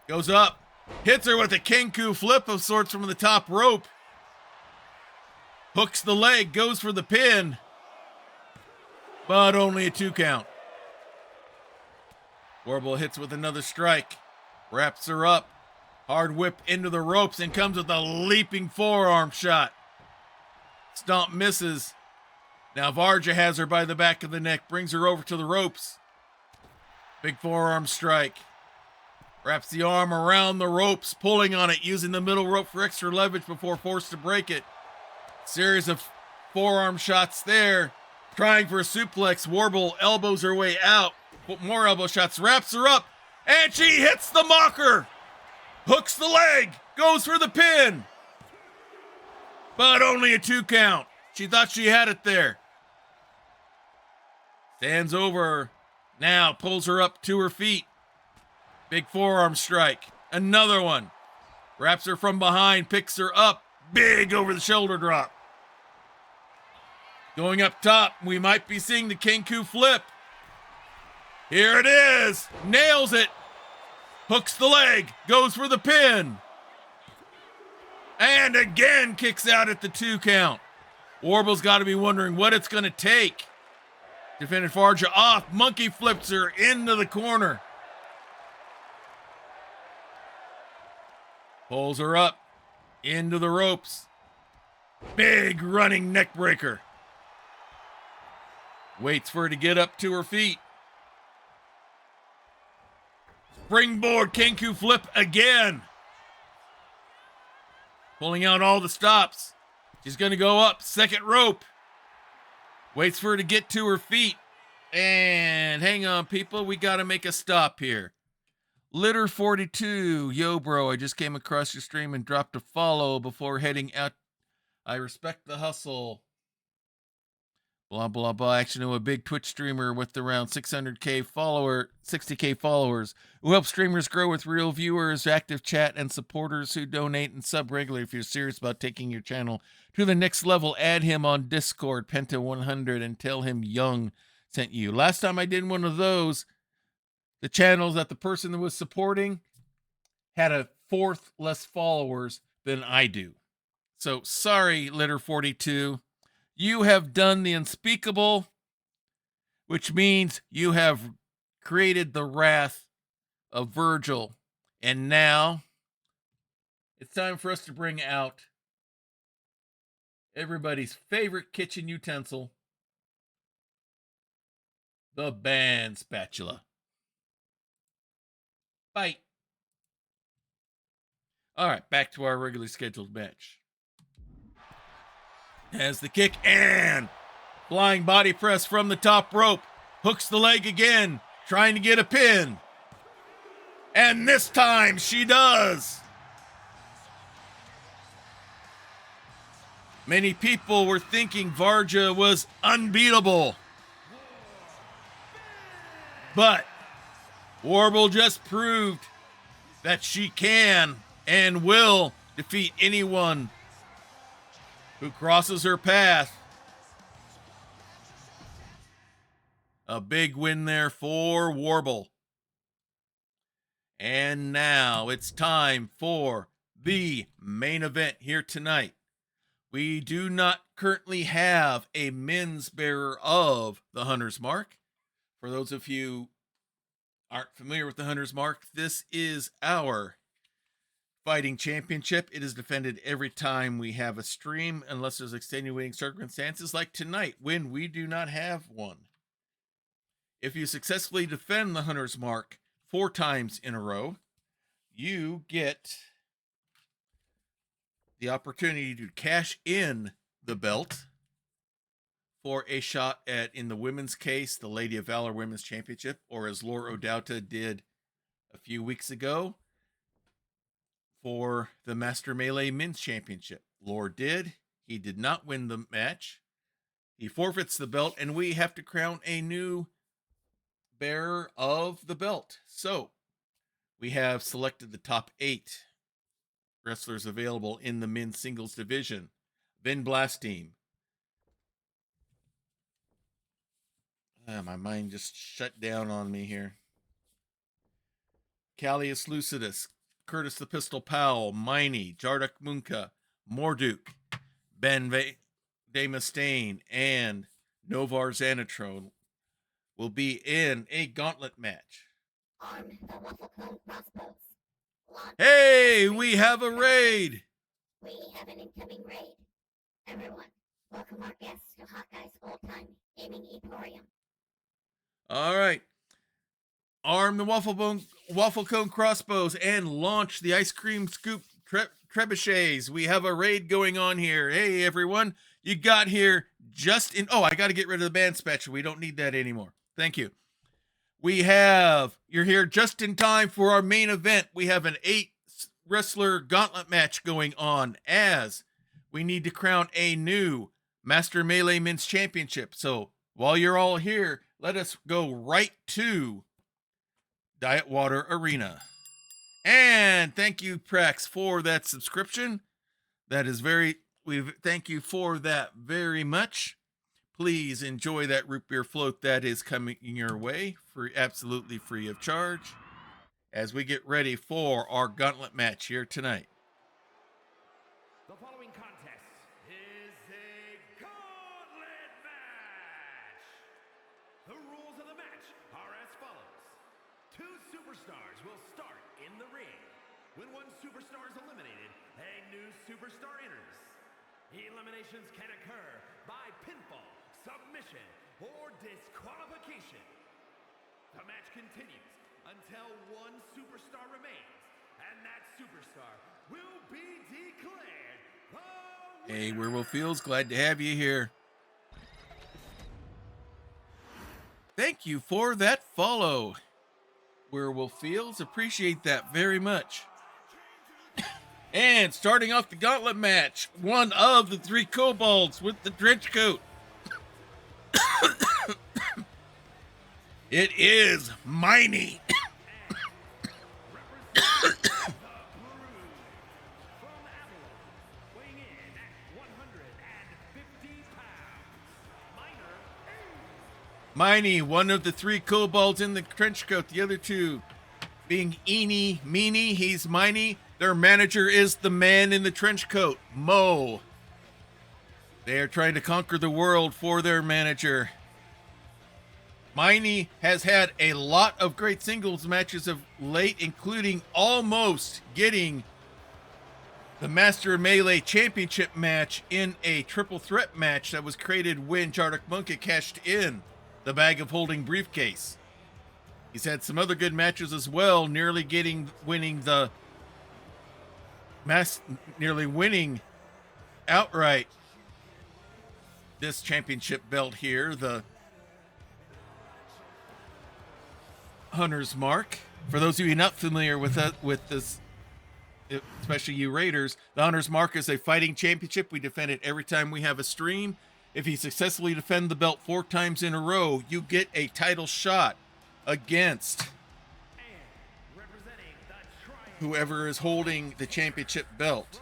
Goes up, hits her with a Kenku flip of sorts from the top rope. Hooks the leg, goes for the pin, but only a 2 count. Warble hits with another strike, wraps her up, hard whip into the ropes, and comes with a leaping forearm shot. Stomp misses. Now Varja has her by the back of the neck, brings her over to the ropes. Big forearm strike. Wraps the arm around the ropes, pulling on it, using the middle rope for extra leverage before forced to break it. Series of forearm shots there. Trying for a suplex. Warble elbows her way out. More elbow shots. Wraps her up. And she hits the mocker. Hooks the leg. Goes for the pin. But only a 2 count. She thought she had it there. Stands over her. Now pulls her up to her feet. Big forearm strike. Another one. Wraps her from behind. Picks her up. Big over the shoulder drop. Going up top, we might be seeing the Kenku flip. Here it is. Nails it. Hooks the leg. Goes for the pin. And again kicks out at the 2 count. Warble's got to be wondering what it's going to take to finish Varja off. Monkey flips her into the corner. Pulls her up into the ropes. Big running neck breaker. Waits for her to get up to her feet. Springboard Kenku flip again. Pulling out all the stops. She's going to go up. Second rope. Waits for her to get to her feet. And hang on, people. We got to make a stop here. Litter 42, yo bro, I just came across your stream and dropped a follow before heading out. I respect the hustle. Blah, blah, blah. Actually, know a big Twitch streamer with around 60k followers who helps streamers grow with real viewers, active chat, and supporters who donate and sub regularly. If you're serious about taking your channel to the next level, add him on Discord, Penta100, and tell him Young sent you. Last time I did one of those, the channels that the person that was supporting had a 4th less followers than I do. So sorry, Litter 42. You have done the unspeakable, which means you have created the wrath of Virgil. And now it's time for us to bring out everybody's favorite kitchen utensil, the band spatula. Bye. All right, back to our regularly scheduled match. Has the kick and flying body press from the top rope. Hooks the leg again, trying to get a pin. And this time she does. Many people were thinking Varja was unbeatable. But Warble just proved that she can and will defeat anyone who crosses her path. A big win there for Warble. And now it's time for the main event here tonight. We do not currently have a men's bearer of the Hunter's Mark. For those of you who aren't familiar with the Hunter's Mark, this is our fighting championship. It is defended every time we have a stream, unless there's extenuating circumstances like tonight when we do not have one. If you successfully defend the Hunter's Mark 4 times in a row, you get the opportunity to cash in the belt for a shot at, in the women's case, the Lady of Valor Women's Championship, or as Laura O'Dowta did a few weeks ago, for the Master Melee Men's Championship. Lore did. He did not win the match. He forfeits the belt, and we have to crown a new bearer of the belt. So, we have selected the top 8 wrestlers available in the men's singles division. Ben Blastine. My mind just shut down on me here. Callius Lucidus, Curtis the Pistol Powell, Miney, Jarduk Munka, Morduk, Ben de Mustaine, and Novar Xanatron will be in a gauntlet match. Hey, we have a raid! We have an incoming raid. Everyone, welcome our guests to Hawkeye's old-time gaming emporium. All right. Arm the waffle cone crossbows and launch the ice cream scoop trebuchets. We have a raid going on here. Hey, everyone. You got here just in... Oh, I got to get rid of the band special. We don't need that anymore. Thank you. You're here just in time for our main event. We have an 8-wrestler gauntlet match going on as we need to crown a new Master Melee Men's Championship. So while you're all here, let us go right to Diet Water Arena. And thank you, Prax, for that subscription. Thank you for that very much. Please enjoy that root beer float that is coming your way absolutely free of charge as we get ready for our gauntlet match here tonight. The following contest is a gauntlet match. The rules of the match are as follows. 2 superstars will start in the ring. When one superstar is eliminated, a new superstar enters. Eliminations can occur by pinfall, submission, or disqualification. The match continues until one superstar remains, and that superstar will be declared the Hey, Werewolf Fields, glad to have you here. Thank you for that follow, Werewolf Fields. Appreciate that very much. And starting off the gauntlet match, one of the 3 kobolds with the trench coat. It is Miney. Miney, one of the 3 kobolds in the trench coat. The other 2 being Eeny, Meeny. He's Miney. Their manager is the man in the trench coat, Mo. They are trying to conquer the world for their manager. Miney has had a lot of great singles matches of late, including almost getting the Master Melee Championship match in a triple threat match that was created when Jarduk Munka cashed in the bag of holding briefcase. He's had some other good matches as well, nearly winning outright this championship belt here, the Hunter's Mark. For those of you not familiar with this, especially you Raiders, the Hunter's Mark is a fighting championship. We defend it every time we have a stream. If you successfully defend the belt 4 times in a row, you get a title shot against whoever is holding the championship belt.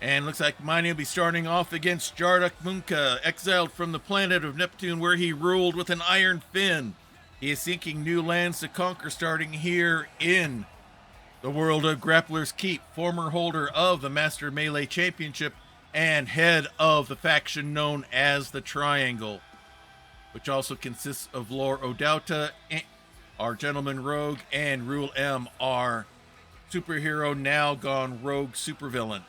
And looks like Miney will be starting off against Jarduk Munka, exiled from the planet of Neptune where he ruled with an iron fin. He is seeking new lands to conquer, starting here in the world of Grappler's Keep, former holder of the Master Melee Championship and head of the faction known as the Triangle, which also consists of Lore O'Dowta, our Gentleman Rogue, and Rule M, our superhero now gone rogue supervillain.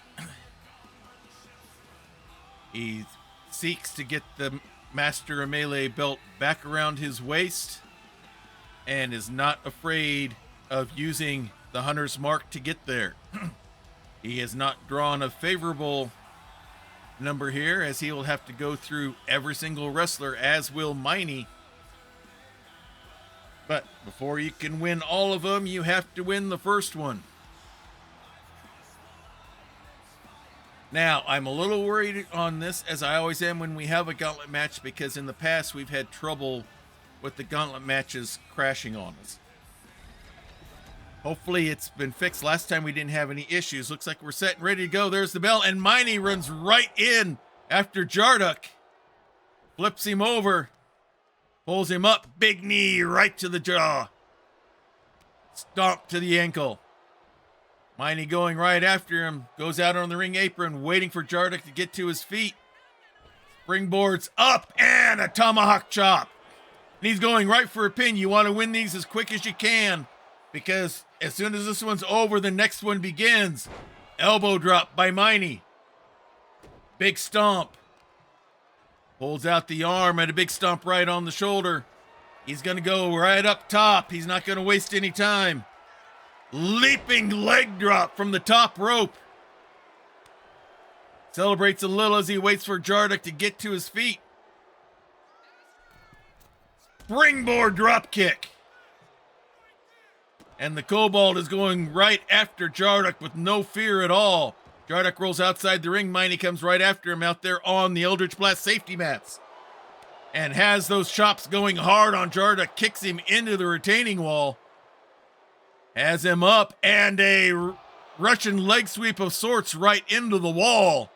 He seeks to get the Master of Melee belt back around his waist and is not afraid of using the Hunter's Mark to get there. He has not drawn a favorable number here, as he will have to go through every single wrestler, as will Miney. But before you can win all of them, you have to win the first one. Now, I'm a little worried on this, as I always am when we have a gauntlet match, because in the past we've had trouble with the gauntlet matches crashing on us. Hopefully it's been fixed. Last time we didn't have any issues. Looks like we're set and ready to go. There's the bell, and Miney runs right in after Jarduk. Flips him over. Pulls him up. Big knee right to the jaw. Stomp to the ankle. Miney going right after him. Goes out on the ring apron, waiting for Jarduk to get to his feet. Springboards up, and a tomahawk chop. And he's going right for a pin. You want to win these as quick as you can, because as soon as this one's over, the next one begins. Elbow drop by Miney. Big stomp. Pulls out the arm and a big stomp right on the shoulder. He's going to go right up top. He's not going to waste any time. Leaping leg drop from the top rope. Celebrates a little as he waits for Jarduk to get to his feet. Springboard drop kick. And the Kobold is going right after Jarduk with no fear at all. Jarduk rolls outside the ring. Miney comes right after him out there on the Eldritch Blast safety mats. And has those chops going hard on Jarduk. Kicks him into the retaining wall. Has him up, and a Russian leg sweep of sorts right into the wall.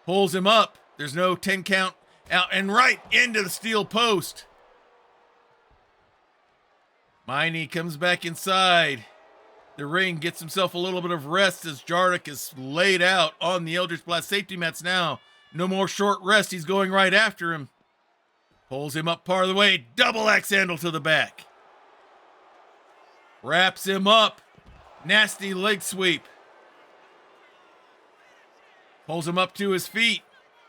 Pulls him up. There's no 10 count out, and right into the steel post. Miney comes back inside the ring, gets himself a little bit of rest as Jarduk is laid out on the Eldritch Blast safety mats now. No more short rest. He's going right after him. Pulls him up part of the way. Double axe handle to the back. Wraps him up. Nasty leg sweep. Pulls him up to his feet.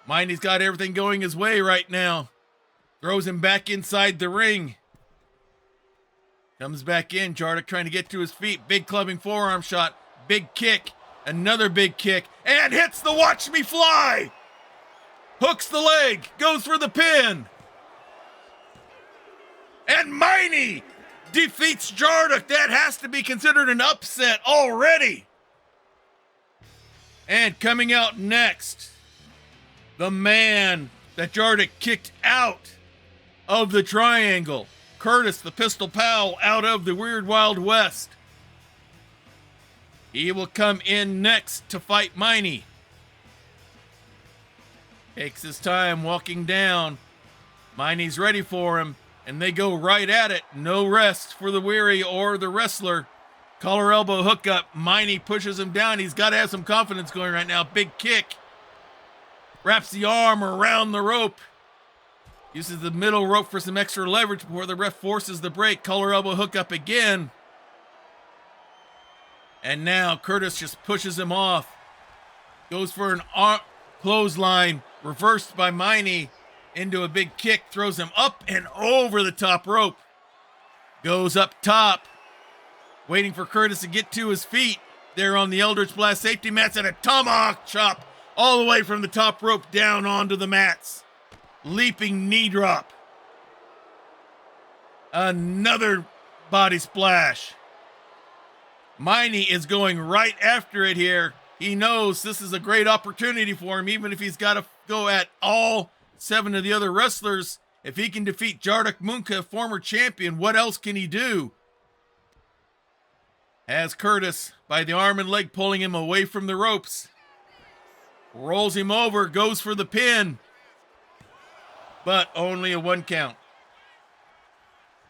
Miney's got everything going his way right now. Throws him back inside the ring. Comes back in. Jarduk trying to get to his feet. Big clubbing forearm shot. Big kick. Another big kick. And hits the watch me fly. Hooks the leg. Goes for the pin. And Miney defeats Jarduk. That has to be considered an upset already. And coming out next, the man that Jarduk kicked out of the triangle. Curtis, the Pistol Pal, out of the Weird Wild West. He will come in next to fight Miney. Takes his time walking down. Miney's ready for him, and they go right at it. No rest for the weary or the wrestler. Collar elbow hookup. Miney pushes him down. He's got to have some confidence going right now. Big kick. Wraps the arm around the rope. Uses the middle rope for some extra leverage before the ref forces the break. Collar elbow hookup again. And now Curtis just pushes him off. Goes for an clothesline. Reversed by Miney into a big kick. Throws him up and over the top rope. Goes up top. Waiting for Curtis to get to his feet. There on the Eldritch Blast safety mats, and a tomahawk chop all the way from the top rope down onto the mats. Leaping knee drop. Another body splash. Miney is going right after it here. He knows this is a great opportunity for him, even if he's got to go at all 7 of the other wrestlers. If he can defeat Jarduk Munka, former champion, what else can he do? Has Curtis by the arm and leg, pulling him away from the ropes. Rolls him over, goes for the pin. But only a 1 count.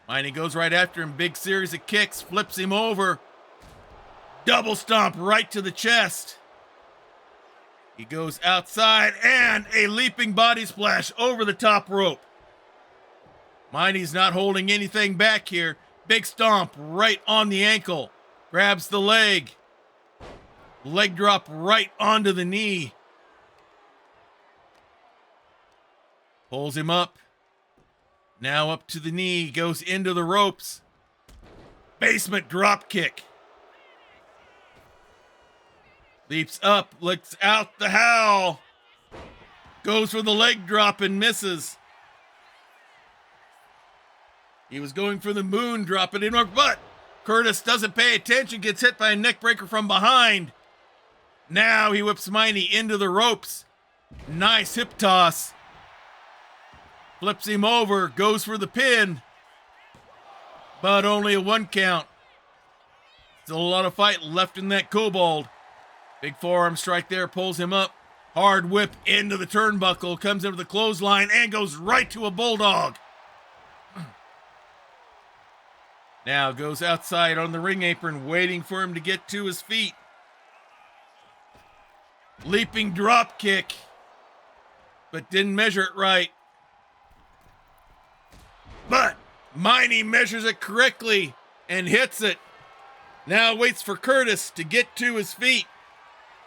Miney goes right after him. Big series of kicks. Flips him over. Double stomp right to the chest. He goes outside, and a leaping body splash over the top rope. Miney's not holding anything back here. Big stomp right on the ankle. Grabs the leg. Leg drop right onto the knee. Pulls him up. Now up to the knee, goes into the ropes. Basement drop kick. Leaps up, looks out the howl. Goes for the leg drop and misses. He was going for the moon drop, it didn't work, but Curtis doesn't pay attention, gets hit by a neck breaker from behind. Now he whips Miney into the ropes. Nice hip toss. Flips him over, goes for the pin, but only a 1 count. Still a lot of fight left in that kobold. Big forearm strike there, pulls him up. Hard whip into the turnbuckle, comes into the clothesline and goes right to a bulldog. Now goes outside on the ring apron, waiting for him to get to his feet. Leaping drop kick, but didn't measure it right. But Miney measures it correctly and hits it. Now waits for Curtis to get to his feet.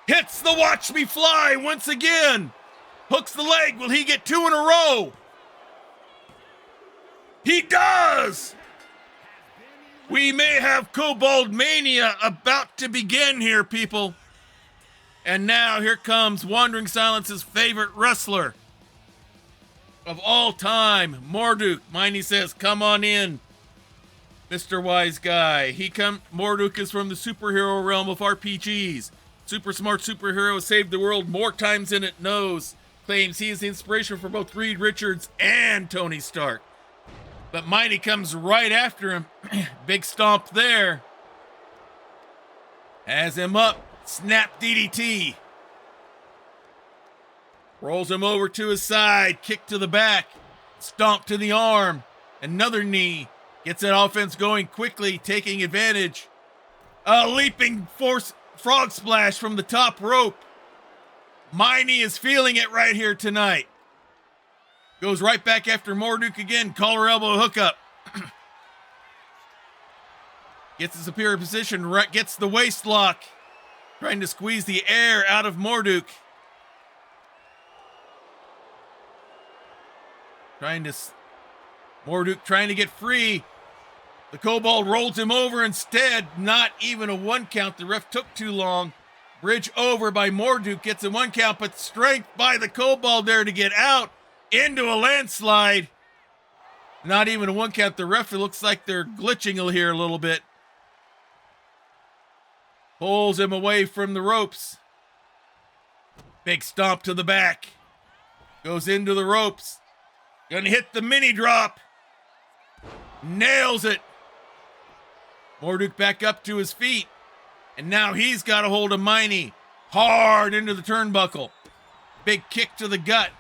Hits the watch me fly once again. Hooks the leg. Will he get 2 in a row? He does! We may have Kobold Mania about to begin here, people. And now here comes Wandering Silence's favorite wrestler of all time, Marduk. Miney says, come on in, Mr. Wise Guy. Marduk is from the superhero realm of RPGs. Super smart superhero has saved the world more times than it knows. Claims he is the inspiration for both Reed Richards and Tony Stark. But Miney comes right after him. Big stomp there. Has him up. Snap DDT. Rolls him over to his side. Kick to the back. Stomp to the arm. Another knee. Gets that offense going quickly, taking advantage. A leaping force frog splash from the top rope. Miney is feeling it right here tonight. Goes right back after Marduk again. Collar elbow hookup. Gets the superior position. Gets the waist lock. Trying to squeeze the air out of Marduk. Marduk trying to get free. The Kobold rolls him over instead. Not even a 1 count. The ref took too long. Bridge over by Marduk. Gets a 1 count, but strength by the Kobold there to get out. Into a landslide. Not even a 1 count. The ref, it looks like they're glitching here a little bit. Pulls him away from the ropes. Big stomp to the back. Goes into the ropes. Gonna hit the mini drop. Nails it. Marduk back up to his feet. And now he's got a hold of Miney. Hard into the turnbuckle. Big kick to the gut.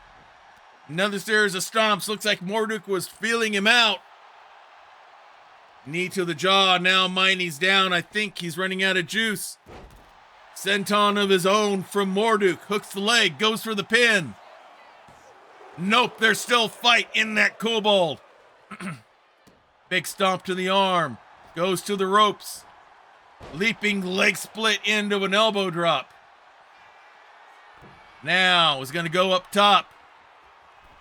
Another series of stomps. Looks like Marduk was feeling him out. Knee to the jaw. Now Miney's down. I think he's running out of juice. Senton of his own from Marduk. Hooks the leg. Goes for the pin. Nope, there's still fight in that kobold. Big stomp to the arm. Goes to the ropes. Leaping leg split into an elbow drop. Now is going to go up top.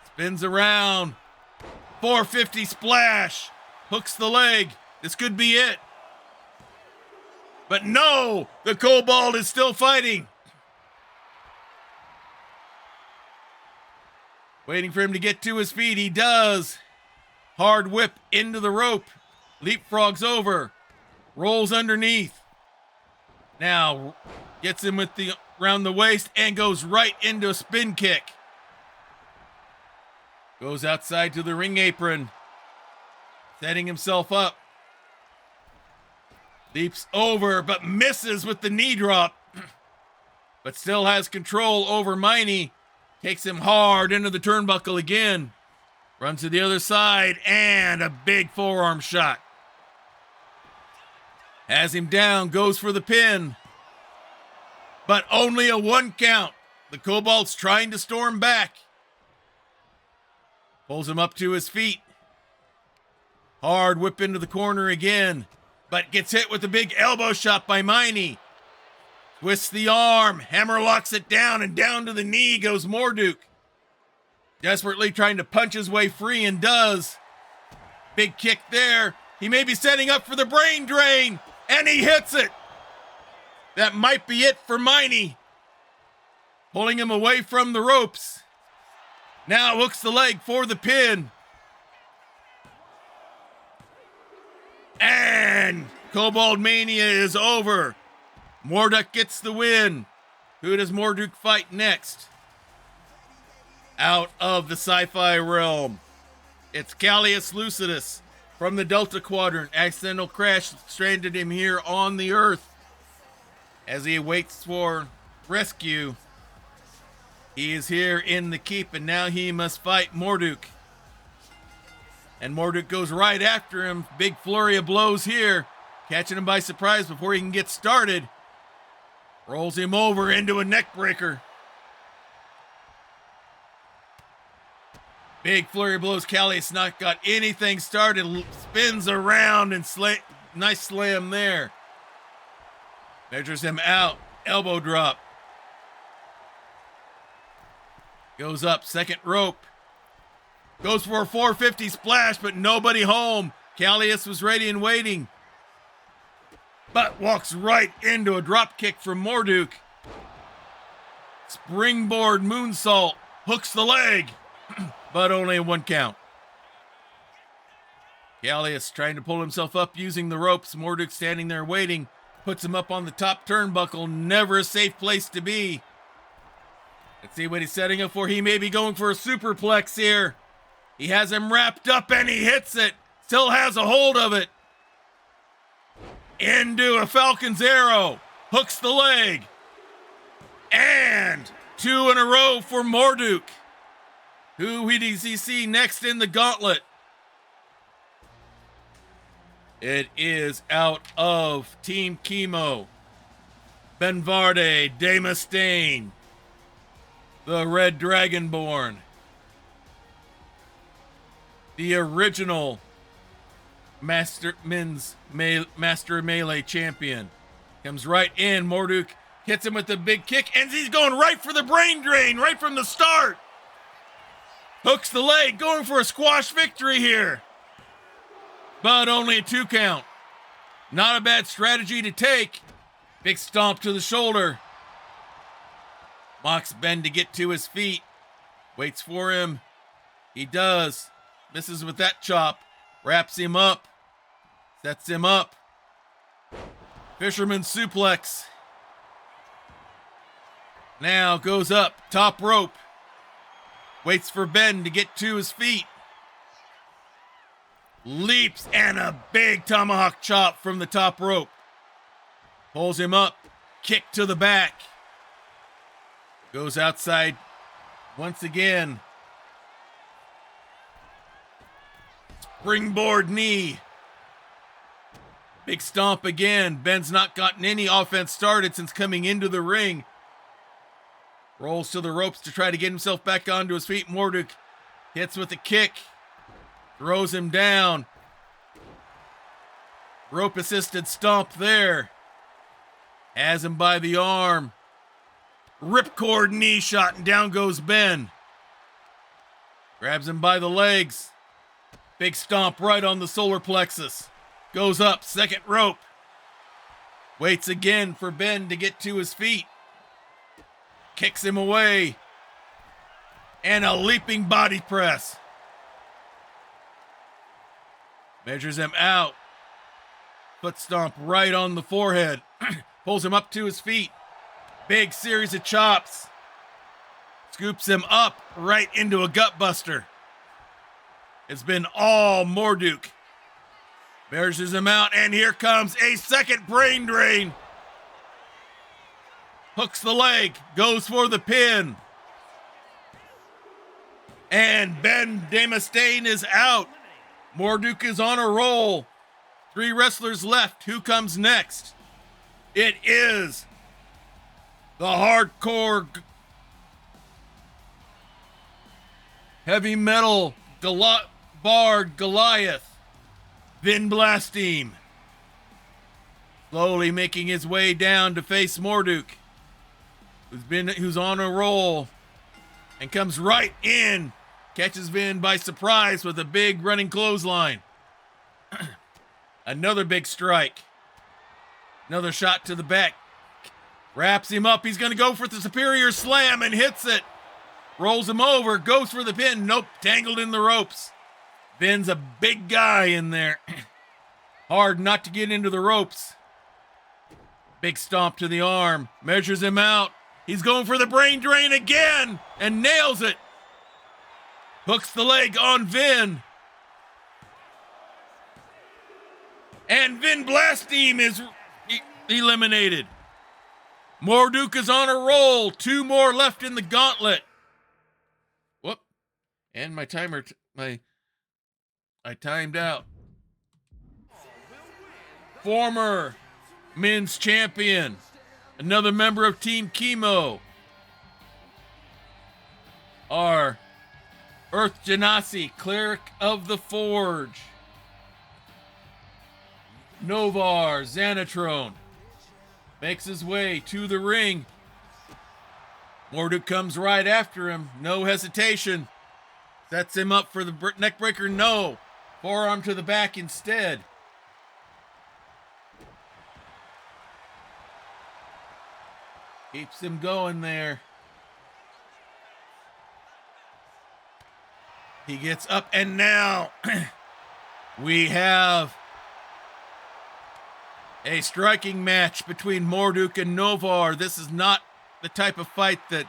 Spins around. 450 splash. Hooks the leg. This could be it. But no, the kobold is still fighting. Waiting for him to get to his feet. He does. Hard whip into the rope. Leapfrogs over. Rolls underneath. Now gets him with the around the waist and goes right into a spin kick. Goes outside to the ring apron. Setting himself up. Leaps over but misses with the knee drop. But still has control over Miney. Takes him hard into the turnbuckle again. Runs to the other side and a big forearm shot. Has him down, goes for the pin. But only a 1 count. The Kobold's trying to storm back. Pulls him up to his feet. Hard whip into the corner again. But gets hit with a big elbow shot by Miney. Twists the arm. Hammer locks it down, and down to the knee goes Marduk. Desperately trying to punch his way free and does. Big kick there. He may be setting up for the brain drain, and he hits it. That might be it for Miney. Pulling him away from the ropes. Now hooks the leg for the pin. And Kobold Mania is over. Morduk gets the win. Who does Morduk fight next? Out of the sci-fi realm, it's Callius Lucidus from the Delta Quadrant. Accidental crash stranded him here on the Earth. As he waits for rescue, he is here in the keep, and now he must fight Morduk. And Morduk goes right after him. Big flurry of blows here, catching him by surprise before he can get started. Rolls him over into a neck breaker. Big flurry of blows. Callius not got anything started. Spins around and nice slam there. Measures him out. Elbow drop. Goes up. Second rope. Goes for a 450 splash, but nobody home. Callius was ready and waiting. But walks right into a drop kick from Morduk. Springboard moonsault. Hooks the leg. But only a 1 count. Callius trying to pull himself up using the ropes. Morduk standing there waiting. Puts him up on the top turnbuckle. Never a safe place to be. Let's see what he's setting up for. He may be going for a superplex here. He has him wrapped up and he hits it. Still has a hold of it. Into a Falcon's arrow. Hooks the leg. And 2 in a row for Morduk. Who does he see next in the gauntlet? It is out of Team Chemo. Benvarde de Mustaine. The Red Dragonborn. The original Master Melee champion. Comes right in. Morduk hits him with a big kick, and he's going right for the brain drain right from the start. Hooks the leg, going for a squash victory here. But only a 2 count. Not a bad strategy to take. Big stomp to the shoulder. Mocks Ben to get to his feet. Waits for him. He does. Misses with that chop. Wraps him up. Sets him up. Fisherman suplex. Now goes up. Top rope. Waits for Ben to get to his feet. Leaps and a big tomahawk chop from the top rope. Pulls him up. Kick to the back. Goes outside once again. Springboard knee. Big stomp again. Ben's not gotten any offense started since coming into the ring. Rolls to the ropes to try to get himself back onto his feet. Morduk hits with a kick. Throws him down. Rope assisted stomp there. Has him by the arm. Ripcord knee shot and down goes Ben. Grabs him by the legs. Big stomp right on the solar plexus. Goes up, second rope. Waits again for Ben to get to his feet. Kicks him away. And a leaping body press. Measures him out. Foot stomp right on the forehead. Pulls him up to his feet. Big series of chops. Scoops him up right into a gut buster. It's been all Morduk. Measures him out, and here comes a second brain drain. Hooks the leg, goes for the pin. And Ben de Mustaine is out. Morduk is on a roll. 3 wrestlers left. Who comes next? It is the hardcore heavy metal Bard Goliath, Vin Blasteme. Slowly making his way down to face Morduk, who's on a roll and comes right in catches Vin by surprise with a big running clothesline. Another big strike. Another shot to the back. Wraps him up. He's going to go for the superior slam and hits it. Rolls him over. Goes for the pin. Nope. Tangled in the ropes. Vin's a big guy in there. Hard not to get into the ropes. Big stomp to the arm. Measures him out. He's going for the brain drain again and nails it. Hooks the leg on Vin. And Vin Blaspheme is eliminated. Marduk is on a roll. 2 more left in the gauntlet. Whoop. And my timer, I timed out. Former men's champion. Another member of Team Chemo. Our Earth Genasi, Cleric of the Forge. Novar Xanatrone makes his way to the ring. Marduk comes right after him. No hesitation. Sets him up for the neck breaker. No. Forearm to the back instead. Keeps him going there. He gets up and now we have a striking match between Marduk and Novar. This is not the type of fight that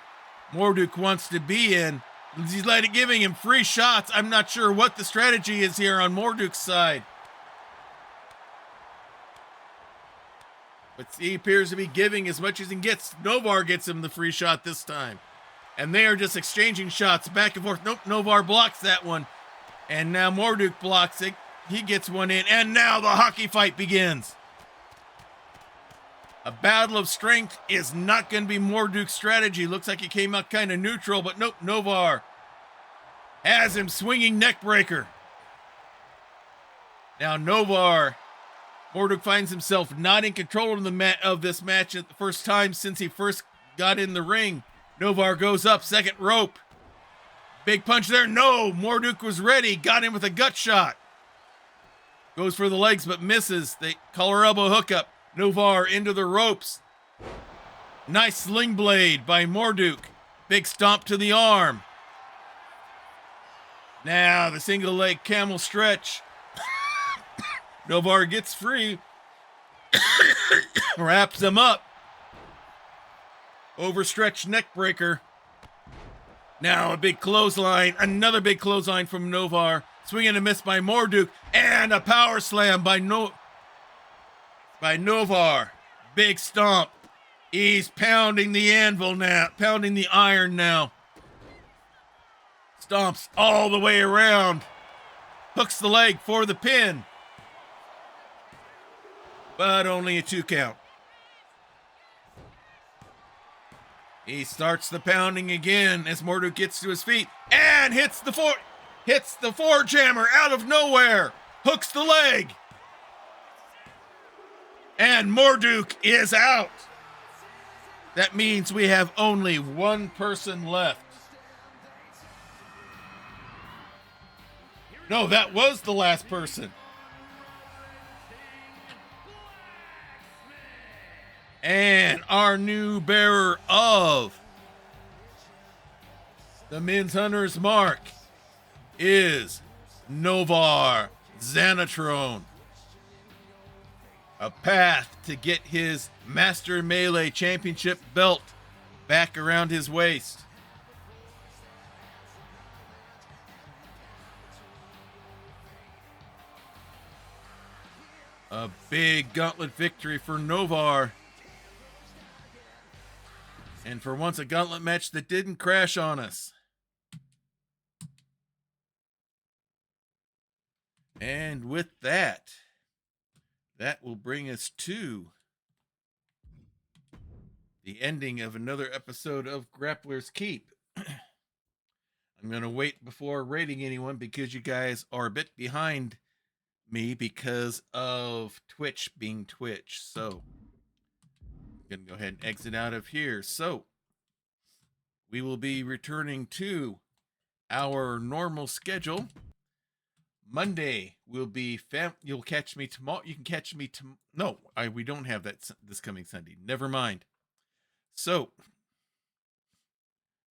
Marduk wants to be in. He's giving him free shots. I'm not sure what the strategy is here on Marduk's side. But he appears to be giving as much as he gets. Novar gets him the free shot this time. And they are just exchanging shots back and forth. Nope, Novar blocks that one. And now Marduk blocks it. He gets one in. And now the hockey fight begins. A battle of strength is not going to be Marduk's strategy. Looks like he came out kind of neutral, but nope, Novar has him swinging neck breaker. Now Novar, Marduk finds himself not in control of this match at the first time since he first got in the ring. Novar goes up, second rope. Big punch there. No, Marduk was ready. Got him with a gut shot. Goes for the legs but misses. They collar elbow hookup. Novar into the ropes. Nice sling blade by Marduk. Big stomp to the arm. Now the single leg camel stretch. Novar gets free. Wraps him up. Overstretched neck breaker. Now a big clothesline. Another big clothesline from Novar. Swing and a miss by Marduk. And a power slam by Novar. Big stomp. He's pounding the anvil now. Pounding the iron now. Stomps all the way around. Hooks the leg for the pin. But only a 2 count. He starts the pounding again as Marduk gets to his feet and hits the forge hammer out of nowhere. Hooks the leg. And Marduk is out. That means we have only one person left. No, that was the last person. And our new bearer of the Men's Hunter's Mark is Novar Xanatrone. A path to get his Master Melee Championship belt back around his waist. A big gauntlet victory for Novar. And for once, a gauntlet match that didn't crash on us. And with that, that will bring us to the ending of another episode of Grappler's Keep. I'm going to wait before rating anyone because you guys are a bit behind me because of Twitch being Twitch. So I'm going to go ahead and exit out of here. So we will be returning to our normal schedule. Monday will be you'll catch me tomorrow. You can catch me no, we don't have that this coming Sunday. Never mind. So,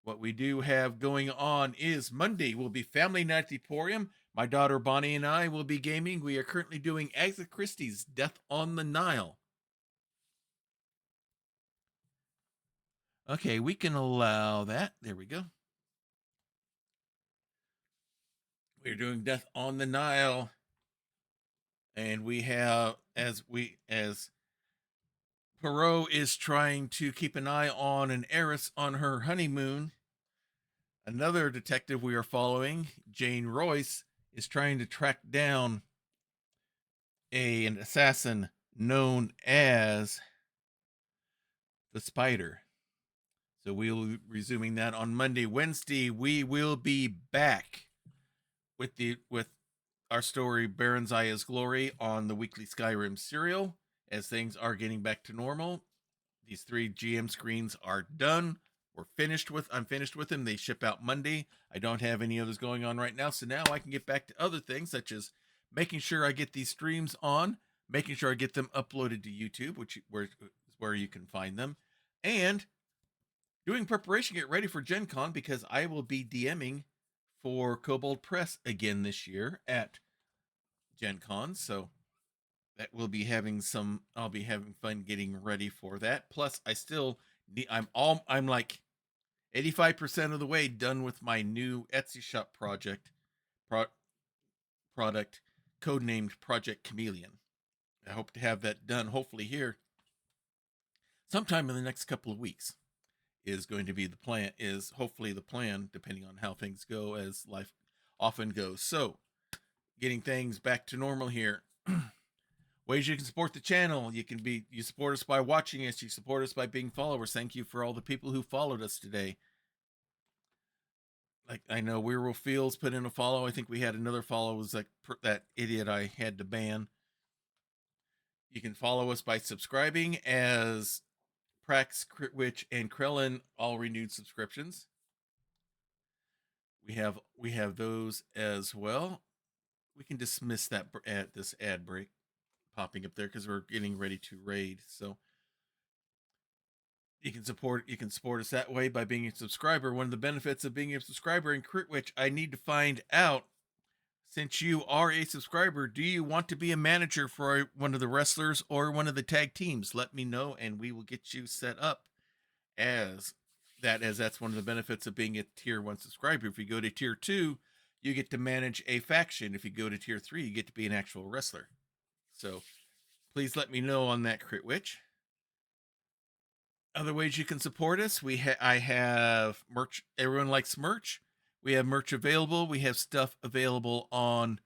what we do have going on is Monday will be Family Night at the Emporium. My daughter Bonnie and I will be gaming. We are currently doing Agatha Christie's Death on the Nile. Okay, we can allow that. There we go. We're doing Death on the Nile. And we have as Poirot is trying to keep an eye on an heiress on her honeymoon. Another detective we are following, Jane Royce, is trying to track down an assassin known as the Spider. So we'll be resuming that on Monday. Wednesday, we will be back with our story Baron Zaya's Glory on the weekly Skyrim serial as things are getting back to normal. These 3 GM screens are done. I'm finished with them. They ship out Monday. I don't have any others going on right now. So now I can get back to other things such as making sure I get these streams on, making sure I get them uploaded to YouTube, where you can find them, and doing preparation, get ready for Gen Con because I will be DMing for Kobold Press again this year at Gen Con. So that will be I'll be having fun getting ready for that. Plus I'm like 85% of the way done with my new Etsy shop product codenamed Project Chameleon. I hope to have that done hopefully here sometime in the next couple of weeks. Is going to be the plan, depending on how things go, as life often goes. So, getting things back to normal here. Ways you can support the channel. You support us by watching us. You support us by being followers. Thank you for all the people who followed us today. Like, I know Weirwolf Fields put in a follow. I think we had another follow. It was like that idiot I had to ban. You can follow us by subscribing, as Prax, Critwitch, and Krellin all renewed subscriptions. We have those as well. We can dismiss that at this ad break popping up there because we're getting ready to raid. So you can support us that way by being a subscriber. One of the benefits of being a subscriber in Critwitch, I need to find out, since you are a subscriber, do you want to be a manager for one of the wrestlers or one of the tag teams? Let me know and we will get you set up as that's one of the benefits of being a tier 1 subscriber. If you go to tier 2, you get to manage a faction. If you go to tier 3, you get to be an actual wrestler. So please let me know on that, Critwitch. Other ways you can support us, I have merch. Everyone likes merch. We have merch available. We have stuff available on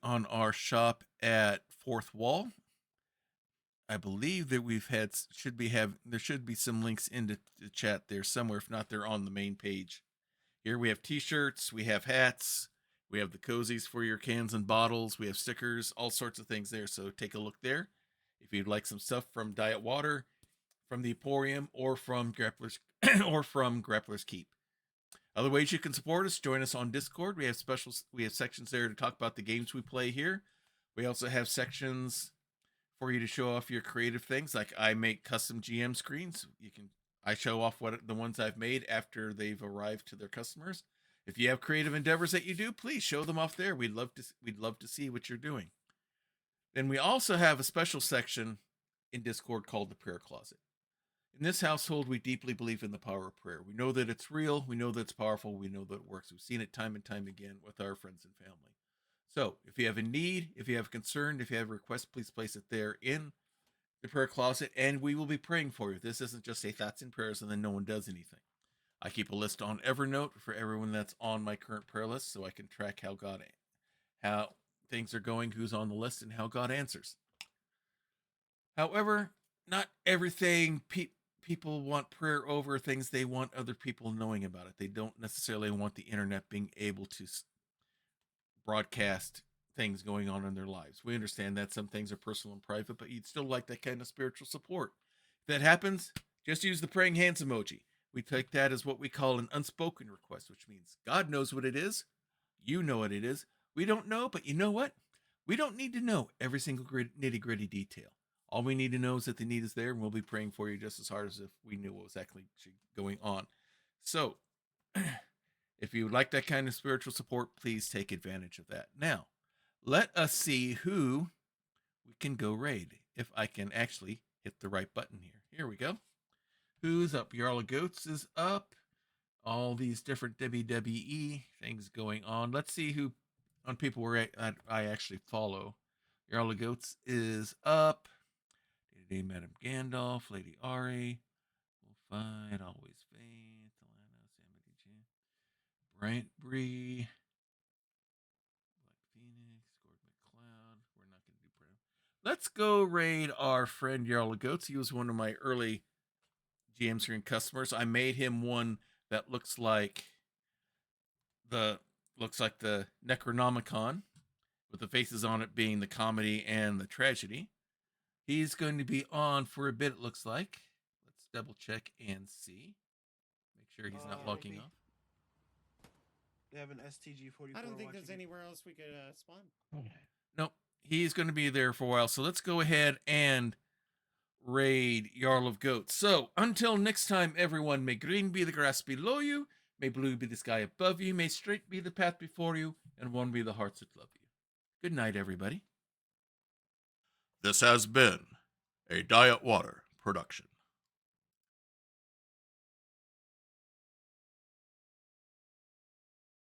our shop at Fourth Wall. I believe that there should be some links in the chat there somewhere. If not, they're on the main page. Here we have t-shirts, we have hats, we have the cozies for your cans and bottles, we have stickers, all sorts of things there. So take a look there. If you'd like some stuff from Diet Water, from the Emporium, or from Grappler's Keep. Other ways you can support us: join us on Discord. We have sections there to talk about the games we play here. We also have sections for you to show off your creative things. Like, I make custom GM screens. I show off the ones I've made after they've arrived to their customers. If you have creative endeavors that you do, please show them off there. We'd love to see what you're doing. Then we also have a special section in Discord called the Prayer Closet. In this household, we deeply believe in the power of prayer. We know that it's real. We know that it's powerful. We know that it works. We've seen it time and time again with our friends and family. So if you have a need, if you have a concern, if you have a request, please place it there in the prayer closet, and we will be praying for you. This isn't just a thoughts and prayers and then no one does anything. I keep a list on Evernote for everyone that's on my current prayer list, so I can track how things are going, who's on the list, and how God answers. However, not everything people want prayer over, things they want other people knowing about it. They don't necessarily want the internet being able to broadcast things going on in their lives. We understand that some things are personal and private, but you'd still like that kind of spiritual support. If that happens, just use the praying hands emoji. We take that as what we call an unspoken request, which means God knows what it is. You know what it is. We don't know, but you know what? We don't need to know every single nitty gritty detail. All we need to know is that the need is there, and we'll be praying for you just as hard as if we knew what was actually going on. So, if you would like that kind of spiritual support, please take advantage of that. Now, let us see who we can go raid. If I can actually hit the right button here. Here we go. Who's up? Jarl of Goats is up. All these different WWE things going on. Let's see who on people where I actually follow. Jarl of Goats is up. Day-to-day Madame Gandalf, Lady Ari, We'll Fight, Always Faith, Alana, Sammy J, Bryant Bree, Black Phoenix, Gord McLeod. We're not going to do Brown. Let's go raid our friend Jarl of Goats. He was one of my early GM screen customers. I made him one that looks like the Necronomicon, with the faces on it being the comedy and the tragedy. He's going to be on for a bit, it looks like. Let's double check and see. Make sure he's not logging off. They have an STG 44. I don't think there's anywhere else we could spawn. Nope. He's going to be there for a while. So let's go ahead and raid Jarl of Goats. So until next time, everyone, may green be the grass below you, may blue be the sky above you, may straight be the path before you, and one be the hearts that love you. Good night, everybody. This has been a Diet Water production.